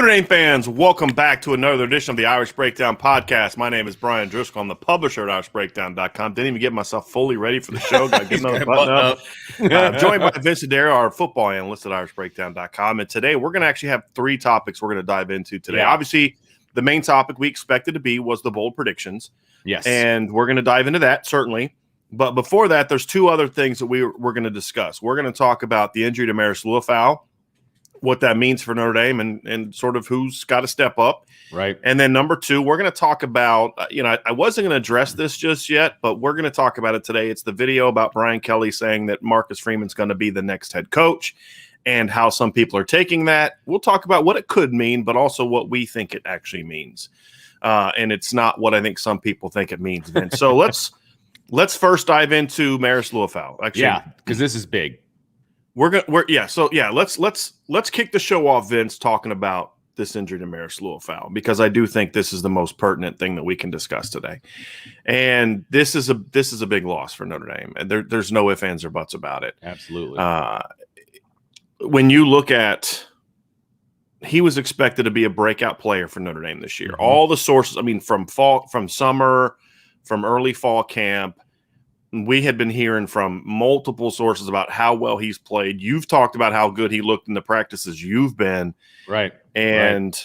Dame fans, welcome back to another edition of the Irish Breakdown podcast. My name is Brian Driscoll. I'm the publisher at irishbreakdown.com. Didn't even get myself fully ready for the show. Got to get another button up. Joined by Vince Adair, our football analyst at irishbreakdown.com. And today we're going to actually have three topics we're going to dive into today. Yeah. Obviously, the main topic we expected to be was the bold predictions. Yes. And we're going to dive into that, certainly. But before that, there's two other things that we're going to discuss. We're going to talk about the injury to Marist Liufau, what that means for Notre Dame, and sort of who's got to step up. Right. And then number two, we're going to talk about, I wasn't going to address this just yet, but we're going to talk about it today. It's the video about Brian Kelly saying that Marcus Freeman's going to be the next head coach and how some people are taking that. We'll talk about what it could mean, but also what we think it actually means. And it's not what I think some people think it means, Vince. So let's first dive into Marist Liufau. Actually, yeah, because this is big. Let's kick the show off, Vince, talking about this injury to Marist Liufau, because I do think this is the most pertinent thing that we can discuss today. And this is a big loss for Notre Dame. And there's no ifs, ands, or buts about it. Absolutely. When you look at, he was expected to be a breakout player for Notre Dame this year. Mm-hmm. All the sources, from summer, from early fall camp, we had been hearing from multiple sources about how well he's played. You've talked about how good he looked in the practices you've been. Right. And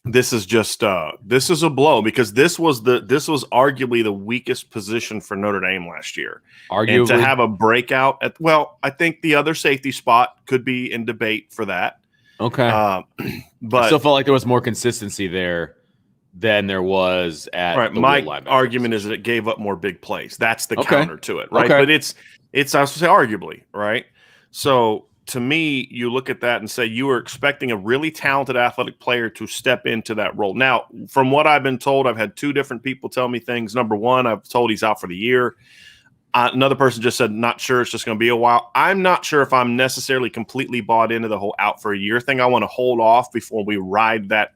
this is just this is a blow, because this was arguably the weakest position for Notre Dame last year. Arguably. And to have a breakout I think the other safety spot could be in debate for that. Okay. But I still felt like there was more consistency there than there was at right. My argument is that it gave up more big plays. That's the counter to it, right? Okay. But it's I was to say arguably, right? So to me, you look at that and say you were expecting a really talented athletic player to step into that role. Now, from what I've been told, I've had two different people tell me things. Number one, I've told he's out for the year. Another person just said, not sure, it's just going to be a while. I'm not sure if I'm necessarily completely bought into the whole out for a year thing. I want to hold off before we ride that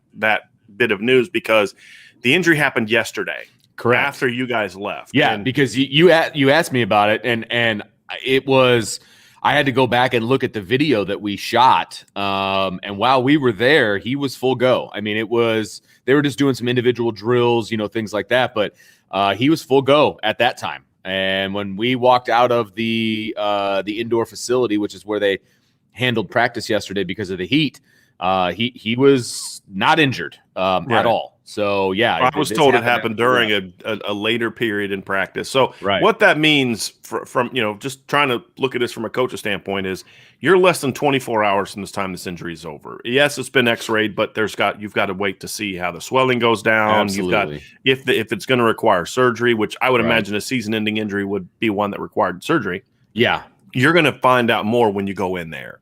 bit of news, because the injury happened yesterday. Correct. After you guys left. Yeah, because you asked me about it, and it was, I had to go back and look at the video that we shot. And while we were there, he was full go. I mean, they were just doing some individual drills, things like that, but he was full go at that time. And when we walked out of the indoor facility, which is where they handled practice yesterday because of the heat, he was not injured at all. So, yeah. I was told it happened during a later period in practice. So what that means from just trying to look at this from a coach's standpoint is you're less than 24 hours from this time this injury is over. Yes, it's been x-rayed, but you've got to wait to see how the swelling goes down. Absolutely. You've got if it's going to require surgery, which I would imagine a season-ending injury would be one that required surgery. Yeah. You're going to find out more when you go in there.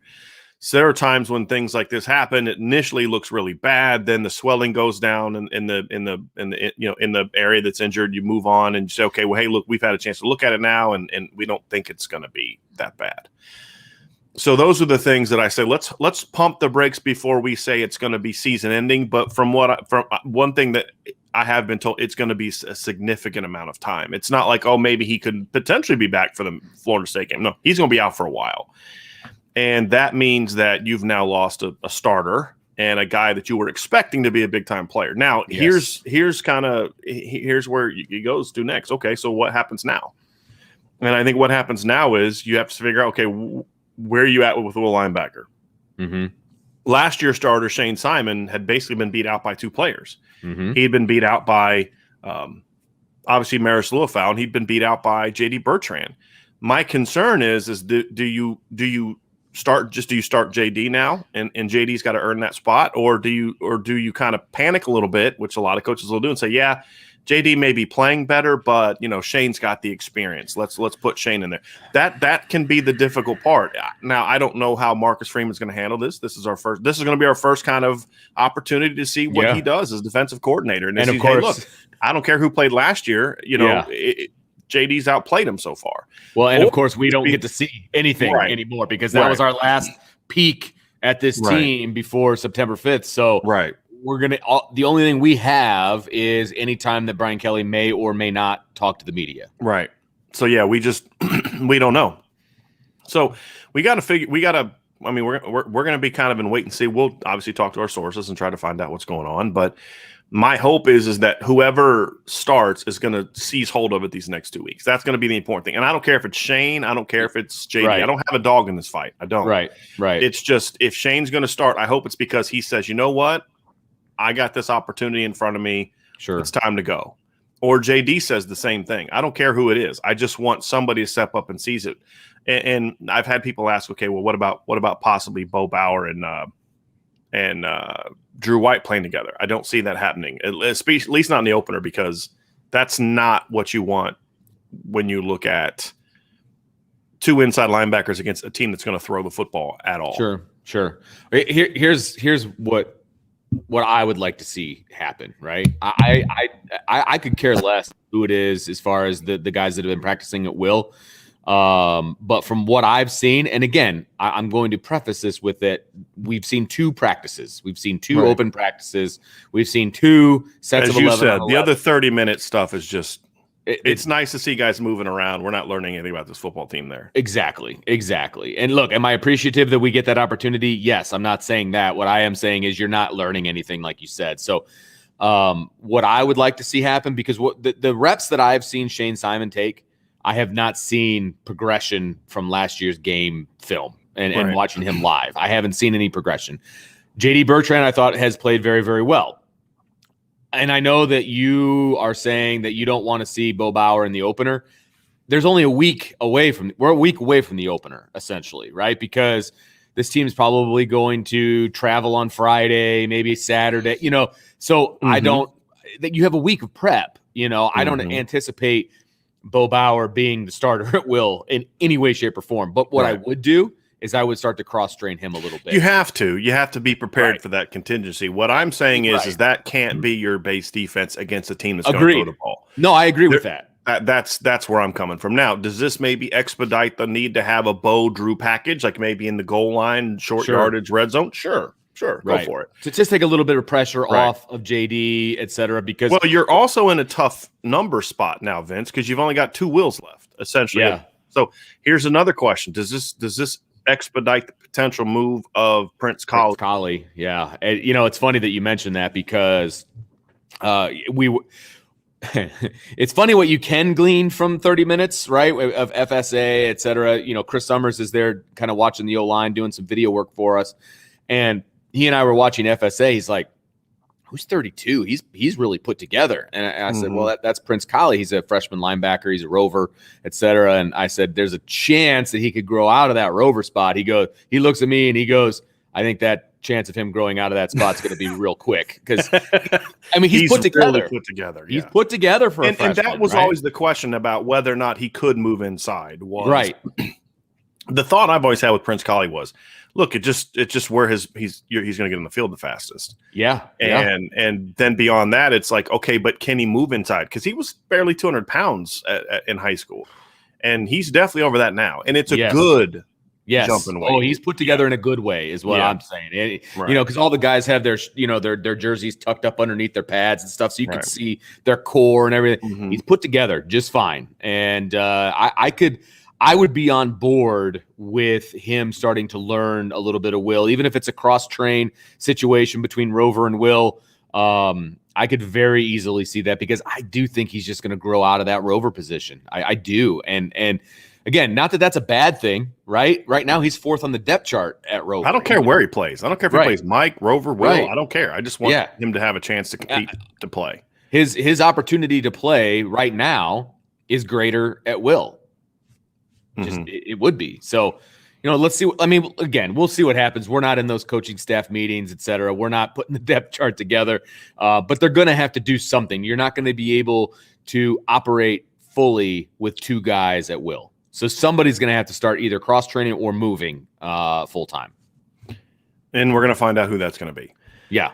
So there are times when things like this happen. It initially looks really bad, then the swelling goes down in the area that's injured. You move on and say, okay, well, hey, look, we've had a chance to look at it now, and we don't think it's going to be that bad. So those are the things that I say. Let's pump the brakes before we say it's going to be season ending. But from one thing that I have been told, it's going to be a significant amount of time. It's not like, oh, maybe he could potentially be back for the Florida State game. No, he's going to be out for a while. And that means that you've now lost a starter and a guy that you were expecting to be a big-time player. Now, here's where he goes to next. Okay, so what happens now? And I think what happens now is you have to figure out, okay, where are you at with the linebacker? Mm-hmm. Last year's starter, Shane Simon, had basically been beat out by two players. Mm-hmm. He'd been beat out by, obviously, Marist Liufau, and he'd been beat out by J.D. Bertrand. My concern is do you start JD now and JD's got to earn that spot, or do you kind of panic a little bit, which a lot of coaches will do, and say, yeah, JD may be playing better, but Shane's got the experience. Let's put Shane in there. That can be the difficult part. Now, I don't know how Marcus Freeman's going to handle this. This is going to be our first kind of opportunity to see what he does as defensive coordinator. And of course, hey, look, I don't care who played last year. JD's outplayed him so far. Well, and of course, we don't get to see anything anymore, because that was our last peek at this team before September 5th. So we're going to – the only thing we have is any time that Brian Kelly may or may not talk to the media. Right. So, yeah, we just – we don't know. So we got to I mean, we're going to be kind of in wait and see. We'll obviously talk to our sources and try to find out what's going on. But my hope is that whoever starts is going to seize hold of it these next 2 weeks. That's going to be the important thing. And I don't care if it's Shane. I don't care if it's JD. Right. I don't have a dog in this fight. I don't. Right. It's just if Shane's going to start, I hope it's because he says, you know what? I got this opportunity in front of me. Sure. It's time to go. Or JD says the same thing. I don't care who it is. I just want somebody to step up and seize it. And I've had people ask, okay, well, what about possibly Bo Bauer and Drew White playing together? I don't see that happening, at least not in the opener, because that's not what you want when you look at two inside linebackers against a team that's going to throw the football at all. Sure. Here's what I would like to see happen, right? I could care less who it is as far as the guys that have been practicing at will. But from what I've seen, and again, I'm going to preface this with that we've seen 2 practices. We've seen 2 open practices. We've seen 2 sets as of 11. As you said, the other 30-minute stuff is just it's nice to see guys moving around. We're not learning anything about this football team there. Exactly. And look, am I appreciative that we get that opportunity? Yes, I'm not saying that. What I am saying is you're not learning anything, like you said. So what I would like to see happen, because what the reps that I've seen Shane Simon take, I have not seen progression from last year's game film and watching him live. I haven't seen any progression. JD Bertrand, I thought, has played very, very well. And I know that you are saying that you don't want to see Bo Bauer in the opener. There's only we're a week away from the opener, essentially, right? Because this team's probably going to travel on Friday, maybe Saturday, so I don't that you have a week of prep, I don't anticipate Bo Bauer being the starter at will in any way, shape, or form. But what I would do is I would start to cross-train him a little bit. You have to be prepared for that contingency. What I'm saying is that can't be your base defense against a team that's going to throw the ball. No, I agree with that. That's where I'm coming from. Now, does this maybe expedite the need to have a Bo Drew package, like maybe in the goal line, short yardage, red zone? Sure, go for it. To just take a little bit of pressure off of JD, et cetera, because you're also in a tough number spot now, Vince, because you've only got 2 wheels left, essentially. Yeah. So here's another question: Does this expedite the potential move of Prince Kollie? Kollie, yeah. And, it's funny that you mentioned that because it's funny what you can glean from 30 minutes, right, of FSA, et cetera. Chris Summers is there kind of watching the O-line, doing some video work for us. And he and I were watching FSA. He's like, who's 32? He's really put together. And I said, well, that's Prince Kollie. He's a freshman linebacker. He's a rover, et cetera. And I said, there's a chance that he could grow out of that rover spot. He looks at me and he goes, I think that chance of him growing out of that spot is going to be real quick. Because, he's put together. Really put together. Yeah. He's put together for a freshman. And that was always the question about whether or not he could move inside. The thought I've always had with Prince Kollie was, look, it's just where he's going to get in the field the fastest. Yeah. And then beyond that, it's like, okay, but can he move inside? Because he was barely 200 pounds in high school, and he's definitely over that now. And it's a good jumping way. Oh, he's put together in a good way, is what I'm saying. Because all the guys have their jerseys tucked up underneath their pads and stuff, so you can see their core and everything. He's put together just fine, and I would be on board with him starting to learn a little bit of Will, even if it's a cross-train situation between Rover and Will. I could very easily see that because I do think he's just going to grow out of that Rover position. I do. And again, not that that's a bad thing, right? Right now, he's 4th on the depth chart at Rover. I don't care where he plays. I don't care if he plays Mike, Rover, Will. I don't care. I just want him to have a chance to compete, to play. His opportunity to play right now is greater at Will. It would be. So, let's see. Again, we'll see what happens. We're not in those coaching staff meetings, et cetera. We're not putting the depth chart together, but they're going to have to do something. You're not going to be able to operate fully with 2 guys at will. So somebody's going to have to start either cross-training or moving full-time. And we're going to find out who that's going to be. Yeah.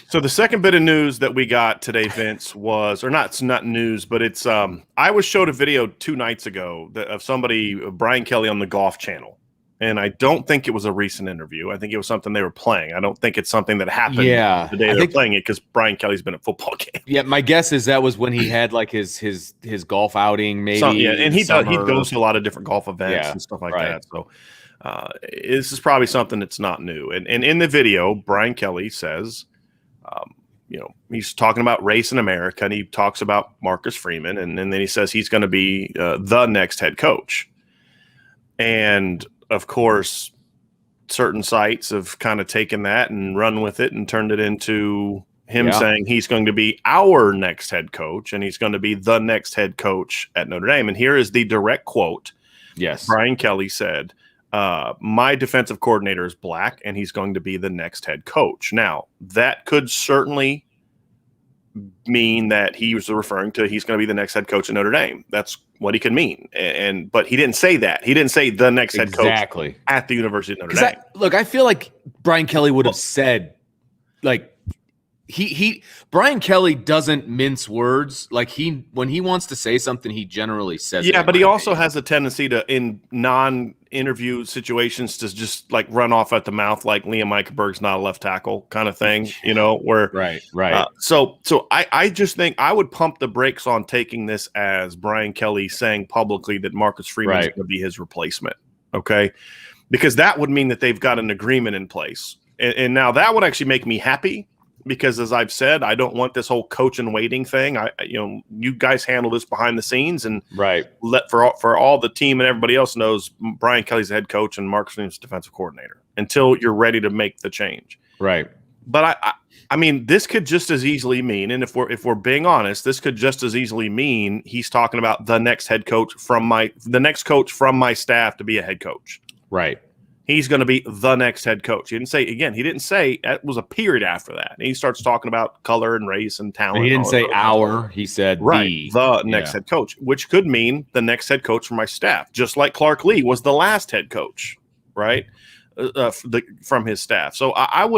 So the second bit of news that we got today, Vince, it's not news, but it's I was showed a video 2 nights ago of somebody, Brian Kelly, on the Golf Channel. And I don't think it was a recent interview. I think it was something they were playing. I don't think it's something that happened the day they're playing it, because Brian Kelly's been at football games. Yeah, my guess is that was when he had like his golf outing, maybe. And he goes to a lot of different golf events and stuff like that. So This is probably something that's not new. And in the video, Brian Kelly says, he's talking about race in America, and he talks about Marcus Freeman, and then he says he's going to be the next head coach. And of course, certain sites have kind of taken that and run with it and turned it into him saying he's going to be our next head coach, and he's going to be the next head coach at Notre Dame. And here is the direct quote. Yes. Brian Kelly said, my defensive coordinator is black, and he's going to be the next head coach. Now, that could certainly mean that he was referring to he's going to be the next head coach at Notre Dame. That's what he could mean. But he didn't say that. He didn't say the next head coach at the University of Notre Dame. I feel like Brian Kelly would have said, like, Brian Kelly doesn't mince words. Like, when he wants to say something, he generally says it. Yeah, but he also has a tendency to, in non-interview situations, to just like run off at the mouth, like Liam Eichenberg's not a left tackle kind of thing, where right. So I just think I would pump the brakes on taking this as Brian Kelly saying publicly that Marcus Freeman is going to be his replacement. Okay, because that would mean that they've got an agreement in place, and now that would actually make me happy. Because as I've said, I don't want this whole coach and waiting thing. You guys handle this behind the scenes and let for all the team and everybody else knows Brian Kelly's the head coach and Marcus Freeman's defensive coordinator until you're ready to make the change. Right. But I mean, this could just as easily mean, and if we're being honest, this could just as easily mean he's talking about the next coach from my staff to be a head coach. Right. He's going to be the next head coach. He didn't say it was a period after that. And he starts talking about color and race and talent. And he didn't say our, he said the next head coach, which could mean the next head coach for my staff, just like Clark Lee was the last head coach, right? From his staff. So I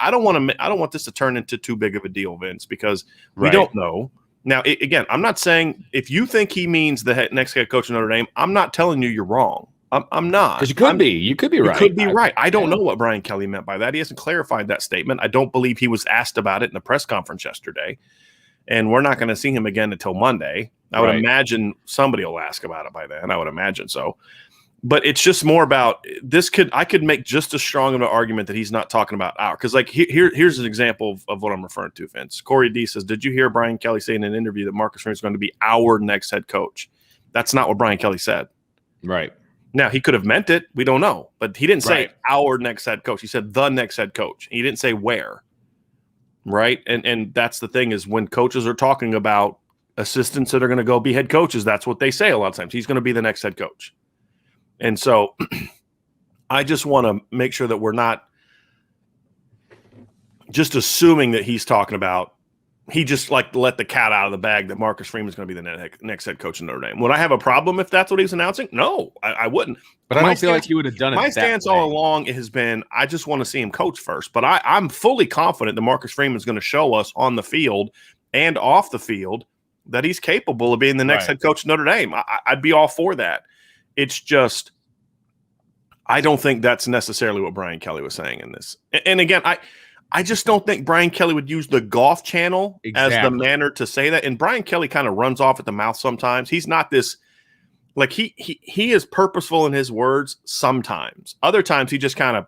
don't want this to turn into too big of a deal, Vince, because we don't know. Now, again, I'm not saying if you think he means the next head coach of Notre Dame, I'm not telling you you're wrong. I'm not. Because you could be right. You could be right. I don't know what Brian Kelly meant by that. He hasn't clarified that statement. I don't believe he was asked about it in a press conference yesterday. And we're not going to see him again until Monday. I would imagine somebody will ask about it by then. I would imagine so. But it's just more about this. I could make just as strong of an argument that he's not talking about our. Because like here's an example of what I'm referring to, Vince. Corey D says, did you hear Brian Kelly say in an interview that Marcus Freeman is going to be our next head coach? That's not what Brian Kelly said. Right. Now, he could have meant it. We don't know. But he didn't say our next head coach. He said the next head coach. He didn't say where. Right? And that's the thing is when coaches are talking about assistants that are going to go be head coaches, that's what they say a lot of times. He's going to be the next head coach. And so I just want to make sure that we're not just assuming that he's talking about he just like let the cat out of the bag that Marcus Freeman is going to be the next head coach in Notre Dame. Would I have a problem if that's what he was announcing? No, I wouldn't. But I don't feel like he would have done it. My stance all along has been I just want to see him coach first. But I'm fully confident that Marcus Freeman is going to show us on the field and off the field that he's capable of being the next head coach of Notre Dame. I'd be all for that. It's just I don't think that's necessarily what Brian Kelly was saying in this. And again, I just don't think Brian Kelly would use the Golf Channel as the manner to say that. And Brian Kelly kind of runs off at the mouth sometimes. He's not this like he is purposeful in his words sometimes. Other times he just kind of,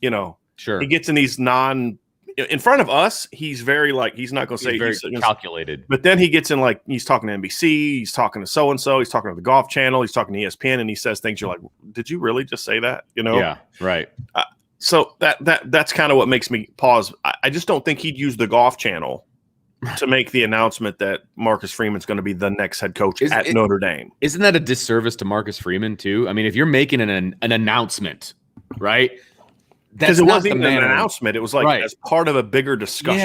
he gets in these in front of us, he's very like he's not going to say he's calculated. But then he gets in like he's talking to NBC, he's talking to so and so, he's talking to the Golf Channel, he's talking to ESPN, and he says things you're like, did you really just say that? Yeah, right. So that's kind of what makes me pause. I just don't think he'd use the Golf Channel to make the announcement that Marcus Freeman's going to be the next head coach at Notre Dame. Isn't that a disservice to Marcus Freeman too? I mean, if you're making an announcement, right? Because it wasn't even an announcement. It was like as part of a bigger discussion.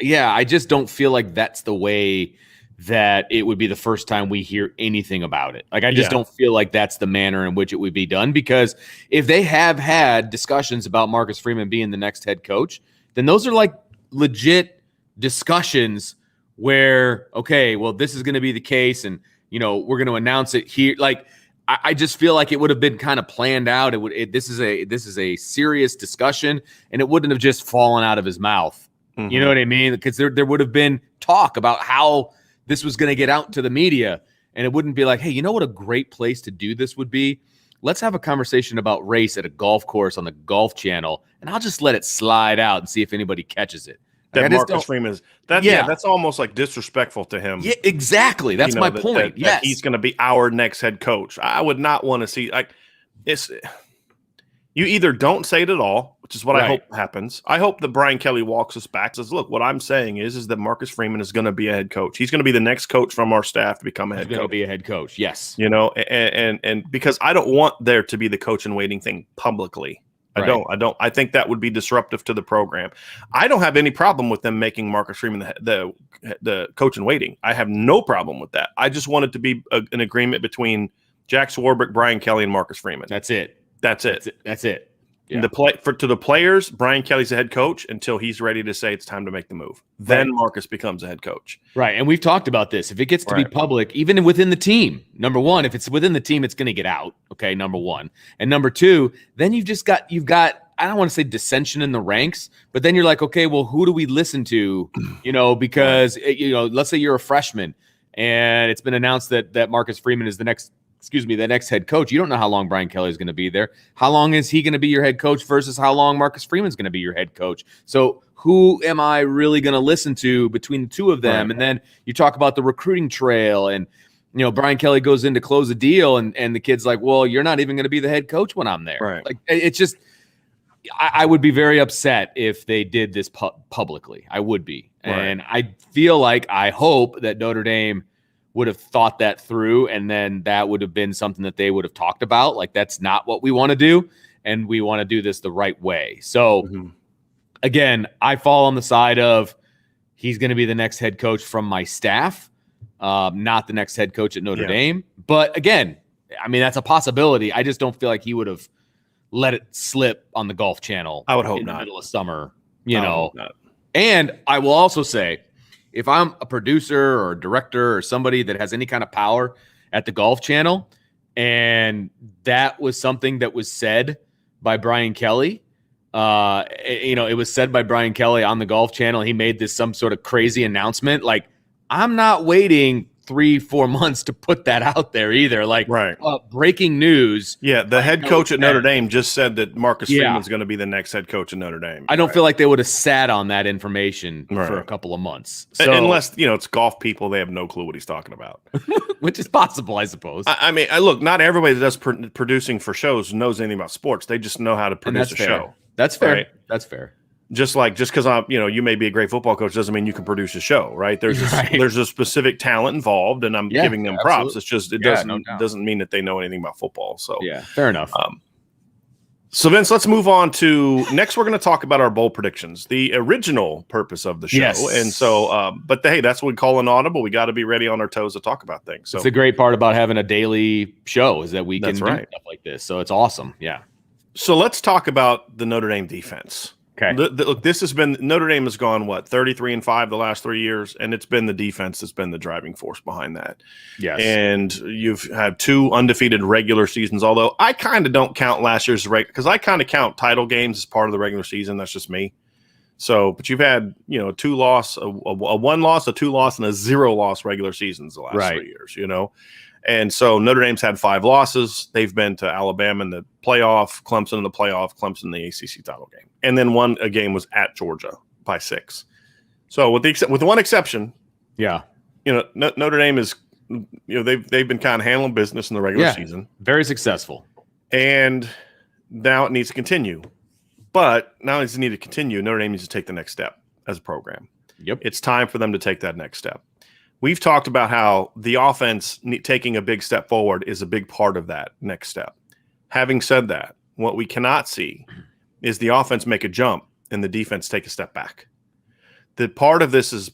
Yeah. I just don't feel like that's the way that it would be the first time we hear anything about it. Like, I just don't feel like that's the manner in which it would be done, because if they have had discussions about Marcus Freeman being the next head coach, then those are like legit discussions where, okay, well, this is going to be the case. And, we're going to announce it here. Like, I just feel like it would have been kind of planned out. This is a serious discussion, and it wouldn't have just fallen out of his mouth. Mm-hmm. You know what I mean? Because there would have been talk about how this was going to get out to the media, and it wouldn't be like, hey, you know what a great place to do this would be? let's have a conversation about race at a golf course on the Golf Channel, and I'll just let it slide out and see if anybody catches it. That Marcus Freeman is that's almost like disrespectful to him. Yeah, exactly. That's my point. That he's going to be our next head coach. I would not want to see you either don't say it at all, which is what I hope happens. I hope that Brian Kelly walks us back and says, look, what I'm saying is that Marcus Freeman is going to be a head coach. He's going to be the next coach from our staff to become a head coach. He's going to be a head coach, yes. And because I don't want there to be the coach in waiting thing publicly. I don't. I think that would be disruptive to the program. I don't have any problem with them making Marcus Freeman the coach in waiting. I have no problem with that. I just want it to be an agreement between Jack Swarbrick, Brian Kelly, and Marcus Freeman. That's it. That's it. Yeah. To the players, Brian Kelly's the head coach until he's ready to say it's time to make the move. Then Marcus becomes a head coach. Right. And we've talked about this. If it gets to be public, even within the team, number one, if it's within the team, it's going to get out. Okay. Number one. And number two, then you've got, I don't want to say dissension in the ranks, but then you're like, okay, well, who do we listen to? Because, let's say you're a freshman and it's been announced that Marcus Freeman is the next head coach. You don't know how long Brian Kelly is going to be there. How long is he going to be your head coach versus how long Marcus Freeman's going to be your head coach? So who am I really going to listen to between the two of them? And then you talk about the recruiting trail and, Brian Kelly goes in to close a deal and the kid's like, well, you're not even going to be the head coach when I'm there. Right. Like, it's just, I would be very upset if they did this publicly. I would be. Right. And I hope that Notre Dame would have thought that through, and then that would have been something that they would have talked about. Like, that's not what we want to do, and we want to do this the right way. So, again, I fall on the side of he's going to be the next head coach from my staff, not the next head coach at Notre Dame. But, again, I mean, that's a possibility. I just don't feel like he would have let it slip on the Golf Channel. I would hope in not. the middle of summer, And I will also say, if I'm a producer or a director or somebody that has any kind of power at the Golf Channel, and that was something that was said by Brian Kelly, it was said by Brian Kelly on the Golf Channel. He made some sort of crazy announcement. Like, I'm not waiting 3-4 months to put that out there either. Like, breaking news. Yeah, the head coach at Notre Dame just said that Marcus Freeman's going to be the next head coach at Notre Dame. I don't feel like they would have sat on that information for a couple of months. So, unless, it's golf people, they have no clue what he's talking about. Which is possible, I suppose. I mean, look, not everybody that does producing for shows knows anything about sports. They just know how to produce a show. That's fair. Right? That's fair. Just because I'm, you may be a great football coach doesn't mean you can produce a show, right? There's a specific talent involved, and I'm giving them props. It's just doesn't mean that they know anything about football. So fair enough. So Vince, let's move on to next. We're going to talk about our bowl predictions, the original purpose of the show, and so, but hey, that's what we call an audible. We got to be ready on our toes to talk about things. So it's the great part about having a daily show is that we can do stuff like this. So it's awesome. Yeah. So let's talk about the Notre Dame defense. Okay. Look, this has been Notre Dame has gone 33-5 the last 3 years, and it's been the defense that's been the driving force behind that. Yes. And you've had 2 undefeated regular seasons, although I kind of don't count last year's because I kind of count title games as part of the regular season. That's just me. So, but you've had a 2-loss, a 1-loss, a 2-loss, and a 0-loss regular seasons the last 3 years. And so Notre Dame's had 5 losses. They've been to Alabama in the playoff, Clemson in the playoff, Clemson in the ACC title game. And then a game was at Georgia by 6. So with one exception, Notre Dame is, they've been kind of handling business in the regular season. Very successful. And now it needs to continue. But now it needs to continue. Notre Dame needs to take the next step as a program. Yep. It's time for them to take that next step. We've talked about how the offense taking a big step forward is a big part of that next step. Having said that, what we cannot see is the offense make a jump and the defense take a step back. The part of this is,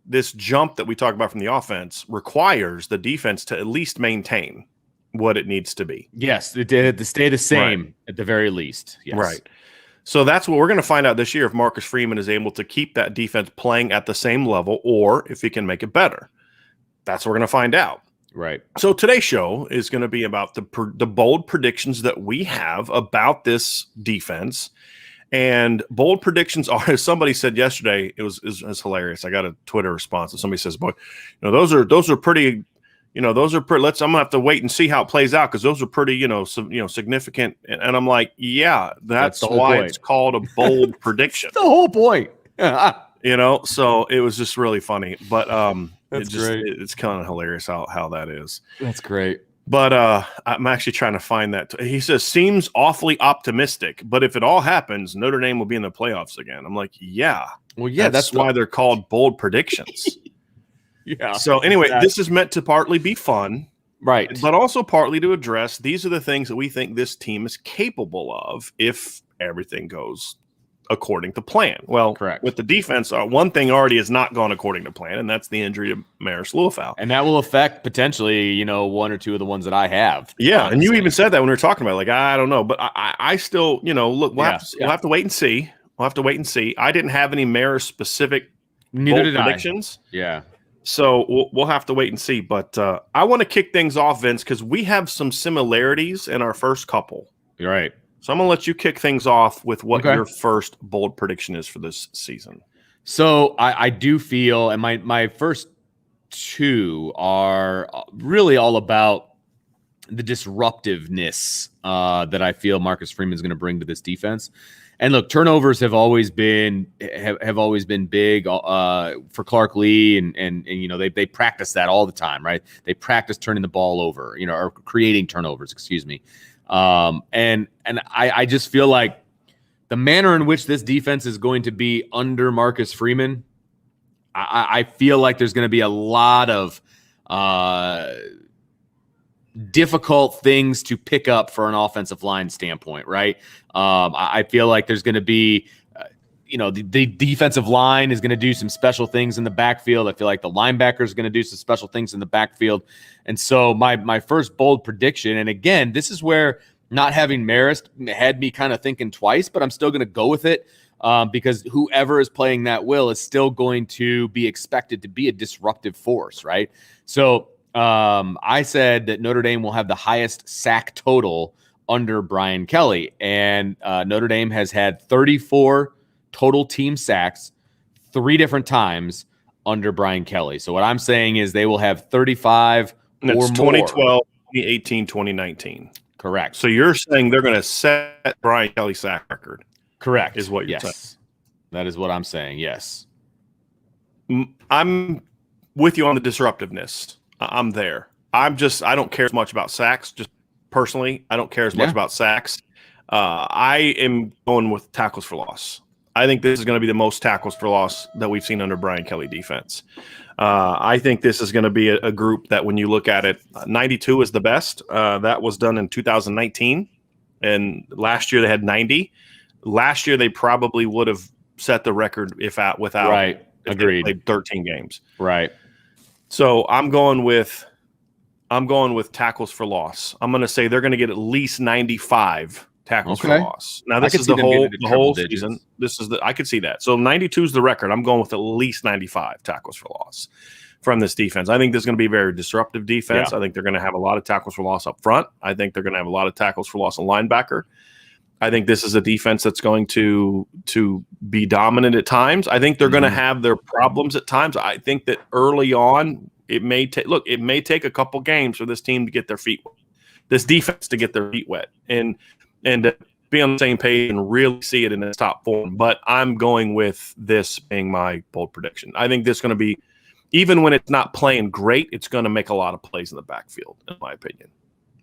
this jump that we talk about from the offense requires the defense to at least maintain what it needs to be. Yes, it did to stay the same at the very least. Yes. Right. So that's what we're going to find out this year if Marcus Freeman is able to keep that defense playing at the same level or if he can make it better. That's what we're going to find out. Right. So today's show is going to be about the bold predictions that we have about this defense. And bold predictions are, as somebody said yesterday, it was hilarious. I got a Twitter response and somebody says, boy, those are pretty those are pretty. I'm gonna have to wait and see how it plays out because those are pretty, significant. And I'm like, yeah, that's why it's called a bold prediction. The whole point. So it was just really funny. But that's great. It's kind of hilarious how that is. That's great. But I'm actually trying to find that. He says, seems awfully optimistic, but if it all happens, Notre Dame will be in the playoffs again. I'm like, yeah. Well, yeah, that's why they're called bold predictions. Yeah. So anyway, this is meant to partly be fun. Right. But also partly to address, these are the things that we think this team is capable of if everything goes according to plan. Well, correct. With the defense, one thing already has not gone according to plan, and that's the injury to Marist Liufau. And that will affect potentially, one or two of the ones that I have. Yeah, honestly. And you even said that when we were talking about it, like, I don't know. But I still, look, we'll have to wait and see. We'll have to wait and see. I didn't have any Marist-specific predictions. Yeah. So we'll have to wait and see. But I want to kick things off, Vince, because we have some similarities in our first couple. You're right. So I'm going to let you kick things off with what your first bold prediction is for this season. So I do feel, and my first two are really all about the disruptiveness that I feel Marcus Freeman is going to bring to this defense. And look, turnovers have always been big for Clark Lee, and they practice that all the time, right? They practice turning the ball over, or creating turnovers. Excuse me. And I just feel like the manner in which this defense is going to be under Marcus Freeman, I feel like there's going to be a lot of difficult things to pick up for an offensive line standpoint, right? I feel like there's going to be, the defensive line is going to do some special things in the backfield. I feel like the linebacker is going to do some special things in the backfield. And so my first bold prediction, and again, this is where not having Marist had me kind of thinking twice, but I'm still going to go with it because whoever is playing that will is still going to be expected to be a disruptive force, right? So I said that Notre Dame will have the highest sack total under Brian Kelly, and Notre Dame has had 34 total team sacks 3 different times under Brian Kelly. So what I'm saying is they will have 35 or more. 2012, 2018, 2019. Correct. So you're saying they're going to set Brian Kelly's sack record. Correct. Is what you're saying. That is what I'm saying. Yes. I'm with you on the disruptiveness. I'm there. I don't care as much about sacks. Just personally, I don't care as much about sacks. I am going with tackles for loss. I think this is going to be the most tackles for loss that we've seen under Brian Kelly defense. I think this is going to be a group that when you look at it, 92 is the best. That was done in 2019. And last year they had 90. Last year they probably would have set the record without right. Agreed. They played 13 games. Right. So I'm going with tackles for loss. I'm going to say they're going to get at least 95 tackles for loss. Now this is the whole season. I could see that. So 92 is the record. I'm going with at least 95 tackles for loss from this defense. I think this is going to be a very disruptive defense. Yeah. I think they're going to have a lot of tackles for loss up front. I think they're going to have a lot of tackles for loss on linebacker. I think this is a defense that's going to be dominant at times. I think they're going to have their problems at times. I think that early on it may take a couple games for this team to get their feet wet, this defense to get their feet wet and be on the same page and really see it in its top form. But I'm going with this being my bold prediction. I think this is going to be, even when it's not playing great, it's going to make a lot of plays in the backfield, in my opinion.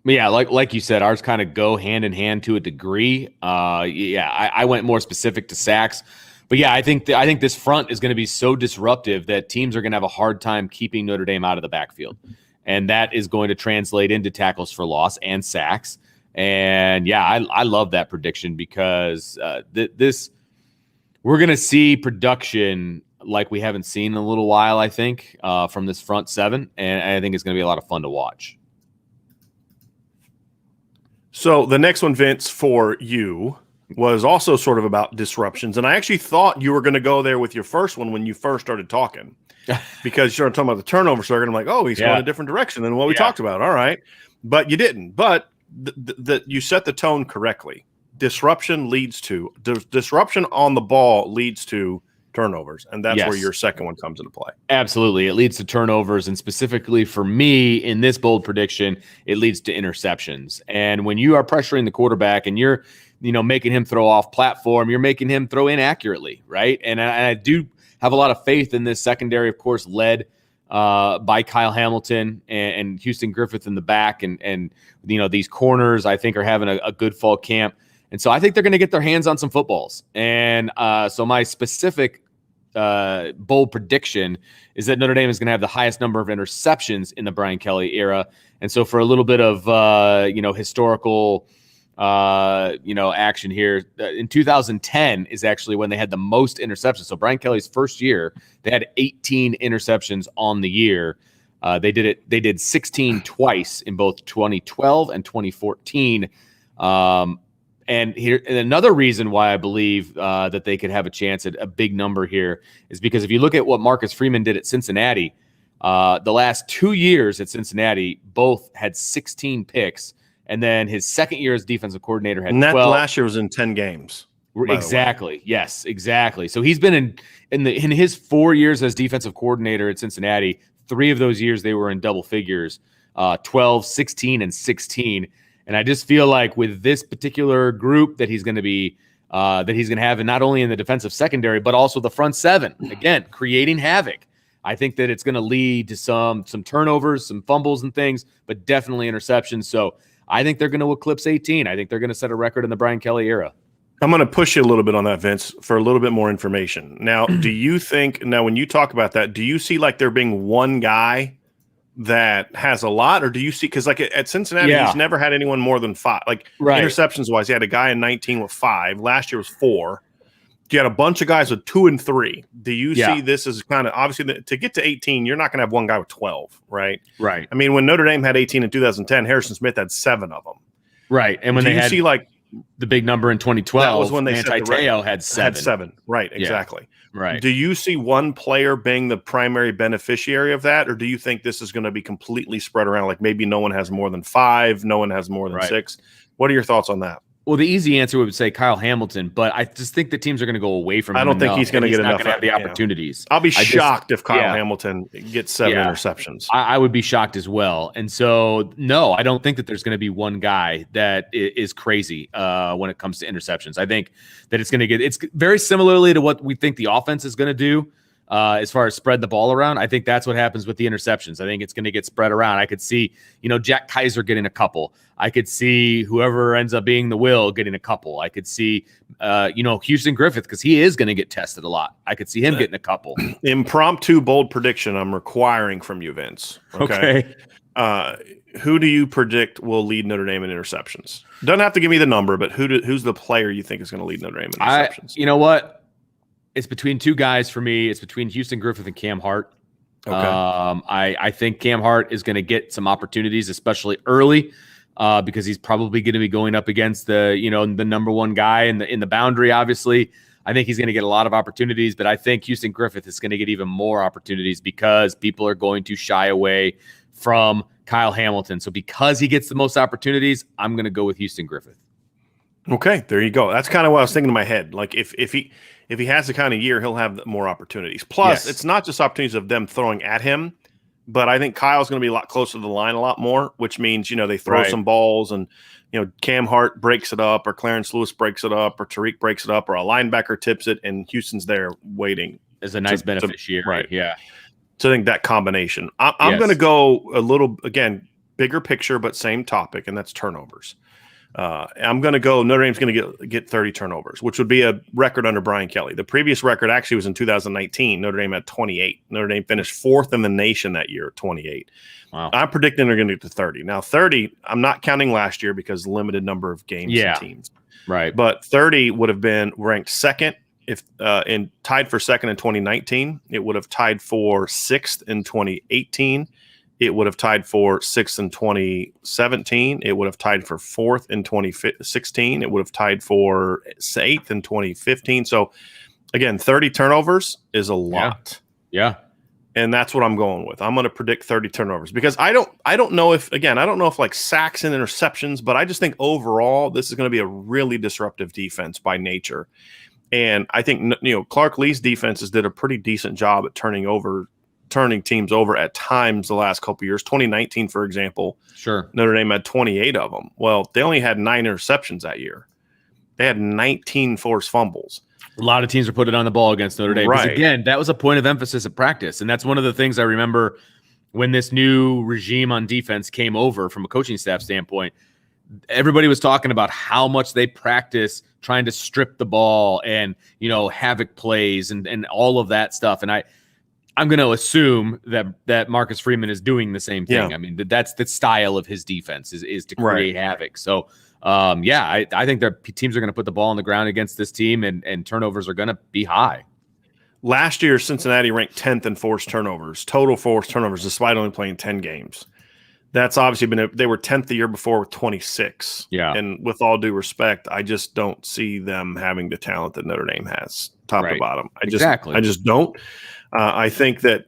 Yeah, like you said, ours kind of go hand in hand to a degree. I went more specific to sacks. But yeah, I think this front is going to be so disruptive that teams are going to have a hard time keeping Notre Dame out of the backfield. And that is going to translate into tackles for loss and sacks. And yeah, I love that prediction because we're going to see production like we haven't seen in a little while, I think, from this front seven. And I think it's going to be a lot of fun to watch. So the next one, Vince, for you was also sort of about disruptions. And I actually thought you were going to go there with your first one when you first started talking because you started talking about the turnover circuit. I'm like, oh, he's going a different direction than what we talked about. All right. But you didn't. But you set the tone correctly. Disruption on the ball leads to turnovers, and that's where your second one comes into play. Absolutely. It leads to turnovers, and specifically for me in this bold prediction, it leads to interceptions. And when you are pressuring the quarterback and you're, making him throw off platform, you're making him throw inaccurately, right? And I do have a lot of faith in this secondary, of course, led by Kyle Hamilton and Houston Griffith in the back. And these corners, I think, are having a good fall camp. And so I think they're going to get their hands on some footballs. And so my specific bold prediction is that Notre Dame is going to have the highest number of interceptions in the Brian Kelly era. And so for a little bit of, historical, action here, in 2010 is actually when they had the most interceptions. So Brian Kelly's first year, they had 18 interceptions on the year. They did 16 twice in both 2012 and 2014. And another reason why I believe that they could have a chance at a big number here is because if you look at what Marcus Freeman did at Cincinnati, the last 2 years at Cincinnati, both had 16 picks. And then his second year as defensive coordinator had 12. And that last year was in 10 games. Exactly. Yes, exactly. So he's been in his 4 years as defensive coordinator at Cincinnati, 3 of those years they were in double figures, 12, 16, and 16. And I just feel like with this particular group that he's going to have, and not only in the defensive secondary, but also the front seven, again, creating havoc. I think that it's going to lead to some turnovers, some fumbles and things, but definitely interceptions. So I think they're going to eclipse 18. I think they're going to set a record in the Brian Kelly era. I'm going to push you a little bit on that, Vince, for a little bit more information. Now, do you think, when you talk about that, do you see like there being one guy that has a lot, or do you see, because like at Cincinnati, he's never had anyone more than 5, interceptions wise. He had a guy in 19 with 5. Last year was 4. You had a bunch of guys with 2 and 3. Do you see this as kind of, obviously to get to 18, you're not going to have one guy with 12, right? Right. I mean, when Notre Dame had 18 in 2010, Harrison Smith had 7 of them. Right. And when they had the big number in 2012, that was when they Teo had 7. Had 7. Right. Exactly. Yeah. Right. Do you see one player being the primary beneficiary of that, or do you think this is going to be completely spread around? Like maybe no one has more than 5, no one has more than 6. What are your thoughts on that? Well, the easy answer would say Kyle Hamilton, but I just think the teams are going to go away from him. I don't think he's going to get enough. Have the opportunities. I'll be shocked if Kyle Hamilton gets 7 interceptions. I would be shocked as well. And so, no, I don't think that there's going to be one guy that is crazy when it comes to interceptions. I think that it's very similarly to what we think the offense is going to do. As far as spread the ball around, I think that's what happens with the interceptions. I think it's going to get spread around. I could see, Jack Kaiser getting a couple. I could see whoever ends up being the Will getting a couple. I could see, Houston Griffith, because he is going to get tested a lot. I could see him getting a couple. Impromptu bold prediction I'm requiring from you, Vince. Okay. Who do you predict will lead Notre Dame in interceptions? Doesn't have to give me the number, but who's the player you think is going to lead Notre Dame in interceptions? You know what? It's between 2 guys for me. It's between Houston Griffith and Cam Hart. Okay. I think Cam Hart is going to get some opportunities, especially early, because he's probably going to be going up against the number 1 guy in the boundary. Obviously, I think he's going to get a lot of opportunities, but I think Houston Griffith is going to get even more opportunities because people are going to shy away from Kyle Hamilton. So because he gets the most opportunities, I'm going to go with Houston Griffith. Okay, there you go. That's kind of what I was thinking in my head. Like if he has the kind of year, he'll have more opportunities. Plus, it's not just opportunities of them throwing at him, but I think Kyle's going to be a lot closer to the line a lot more, which means, they throw some balls and, Cam Hart breaks it up or Clarence Lewis breaks it up or Tariq breaks it up or a linebacker tips it and Houston's there waiting. As a nice beneficiary. Right. Yeah. So I think that combination. I'm going to go a little, again, bigger picture, but same topic, and that's turnovers. I'm going to go Notre Dame's going to get 30 turnovers, which would be a record under Brian Kelly. The previous record actually was in 2019. Notre Dame had 28. Notre Dame finished 4th in the nation that year at 28. Wow. I'm predicting they're going to get to 30. Now, 30, I'm not counting last year because limited number of games and teams. Right. But 30 would have been ranked second if tied for second in 2019. It would have tied for 6th in 2018. It would have tied for 6th in 2017. It would have tied for 4th in 2016. It would have tied for 8th in 2015. So, again, 30 turnovers is a lot. Yeah. And that's what I'm going with. I'm going to predict 30 turnovers because I don't know if like sacks and interceptions, but I just think overall this is going to be a really disruptive defense by nature. And I think, Clark Lee's defenses did a pretty decent job at turning teams over at times the last couple of years. 2019, for example, sure, Notre Dame had 28 of them. Well, they only had 9 interceptions that year. They had 19 forced fumbles. A lot of teams are putting on the ball against Notre Dame. Because, Right. again, that was a point of emphasis at practice. And that's one of the things I remember when this new regime on defense came over from a coaching staff standpoint. Everybody was talking about how much they practice trying to strip the ball and, havoc plays and all of that stuff. And I'm going to assume that Marcus Freeman is doing the same thing. Yeah. I mean, that's the style of his defense is to create havoc. So, I think their teams are going to put the ball on the ground against this team, and turnovers are going to be high. Last year, Cincinnati ranked 10th in forced turnovers, total forced turnovers, despite only playing 10 games. That's obviously they were 10th the year before with 26. Yeah. And with all due respect, I just don't see them having the talent that Notre Dame has, top to bottom. I just don't. I think the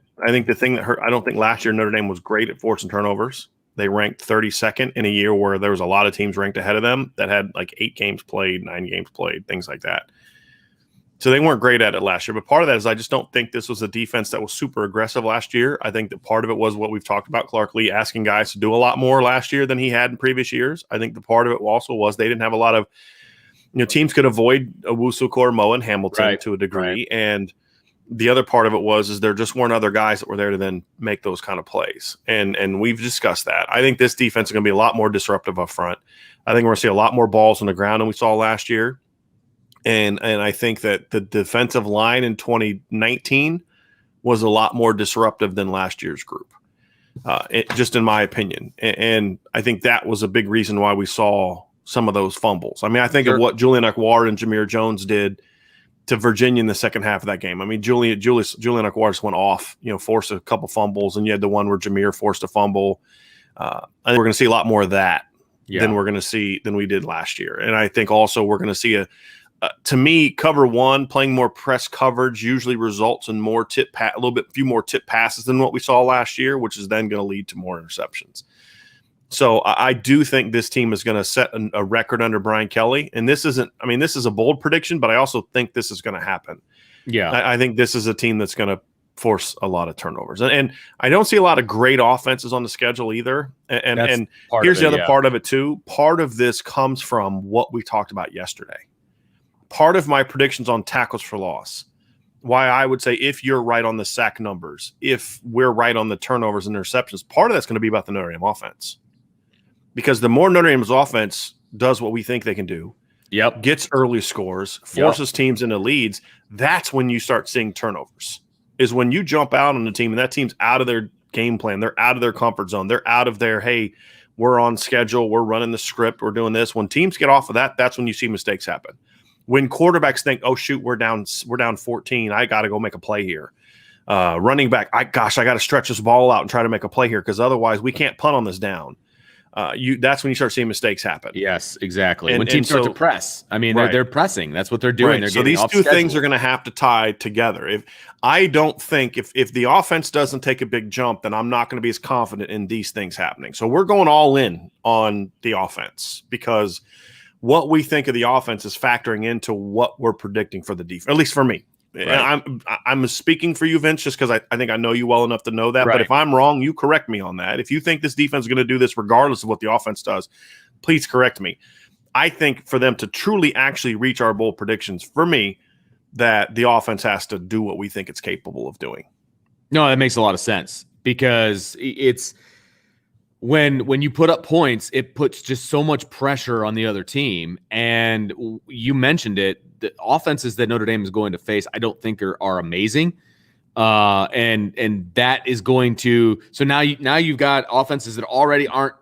thing that hurt, I don't think last year Notre Dame was great at forcing turnovers. They ranked 32nd in a year where there was a lot of teams ranked ahead of them that had like 8 games played, 9 games played, things like that. So they weren't great at it last year. But part of that is I just don't think this was a defense that was super aggressive last year. I think that part of it was what we've talked about, Clark Lee asking guys to do a lot more last year than he had in previous years. I think the part of it also was they didn't have a lot of, teams could avoid Owusu-Koramoah and Hamilton to a degree. Right. And the other part of it is there just weren't other guys that were there to then make those kind of plays. And we've discussed that. I think this defense is going to be a lot more disruptive up front. I think we're going to see a lot more balls on the ground than we saw last year. And I think that the defensive line in 2019 was a lot more disruptive than last year's group, just in my opinion. And I think that was a big reason why we saw some of those fumbles. I mean, I think of what Julian Akwar and Jameer Jones did to Virginia in the second half of that game. I mean, Julian Akwar just went off, forced a couple fumbles, and you had the one where Jameer forced a fumble. I think we're going to see a lot more of that than we did last year. And I think also we're going to see to me, cover one, playing more press coverage usually results in few more tip passes than what we saw last year, which is then going to lead to more interceptions. So I do think this team is going to set a record under Brian Kelly. And this is a bold prediction, but I also think this is going to happen. Yeah. I think this is a team that's going to force a lot of turnovers. And I don't see a lot of great offenses on the schedule either. And here's the other part of it too. Part of this comes from what we talked about yesterday. Part of my predictions on tackles for loss, why I would say if you're right on the sack numbers, if we're right on the turnovers and interceptions, part of that's going to be about the Notre Dame offense. Because the more Notre Dame's offense does what we think they can do, gets early scores, forces teams into leads, that's when you start seeing turnovers. Is when you jump out on the team and that team's out of their game plan, they're out of their comfort zone, they're out of their, hey, we're on schedule, we're running the script, we're doing this. When teams get off of that, that's when you see mistakes happen. When quarterbacks think, oh, shoot, we're down 14, I got to go make a play here. Running back, I got to stretch this ball out and try to make a play here because otherwise we can't punt on this down. That's when you start seeing mistakes happen. Yes, exactly. When teams start to press, I mean, they're pressing. That's what they're doing. They're so these two things are going to have to tie together. If the offense doesn't take a big jump, then I'm not going to be as confident in these things happening. So we're going all in on the offense because what we think of the offense is factoring into what we're predicting for the defense, at least for me. Right. And I'm speaking for you, Vince, just because I think I know you well enough to know that. Right. But if I'm wrong, you correct me on that. If you think this defense is going to do this regardless of what the offense does, please correct me. I think for them to truly actually reach our bold predictions, for me, that the offense has to do what we think it's capable of doing. No, that makes a lot of sense because it's when you put up points, it puts just so much pressure on the other team. And you mentioned it, the offenses that Notre Dame is going to face, I don't think are amazing. And that is going to, so now you've got offenses that already aren't,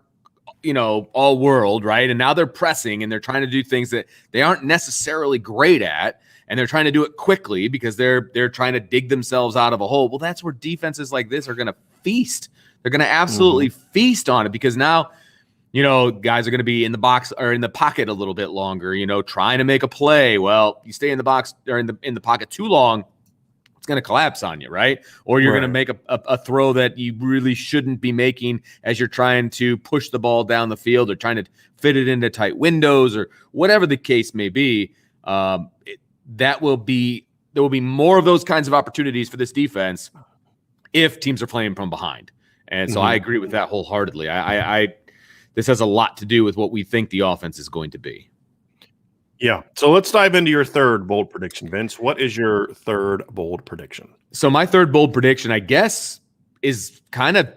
all world, right? And now they're pressing and they're trying to do things that they aren't necessarily great at. And they're trying to do it quickly because they're trying to dig themselves out of a hole. Well, that's where defenses like this are going to feast. They're going to absolutely feast on it because now, guys are going to be in the box or in the pocket a little bit longer, trying to make a play. Well, you stay in the box or in the pocket too long, it's going to collapse on you, right? Or you're going to make a throw that you really shouldn't be making as you're trying to push the ball down the field or trying to fit it into tight windows or whatever the case may be. there will be more of those kinds of opportunities for this defense if teams are playing from behind. And so I agree with that wholeheartedly. I this has a lot to do with what we think the offense is going to be. Yeah. So let's dive into your third bold prediction, Vince. What is your third bold prediction? So my third bold prediction, I guess, is kind of,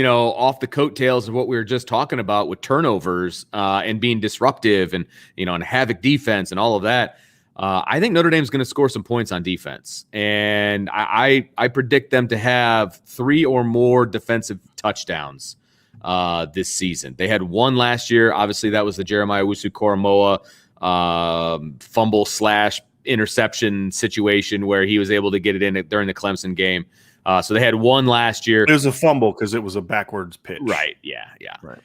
off the coattails of what we were just talking about with turnovers and being disruptive and, and havoc defense and all of that. I think Notre Dame's going to score some points on defense. And I predict them to have 3 or more defensive touchdowns this season. They had 1 last year. Obviously, that was the Jeremiah Owusu-Koramoah fumble/interception situation where he was able to get it in during the Clemson game. So they had 1 last year. It was a fumble because it was a backwards pitch. Right. Yeah. Right.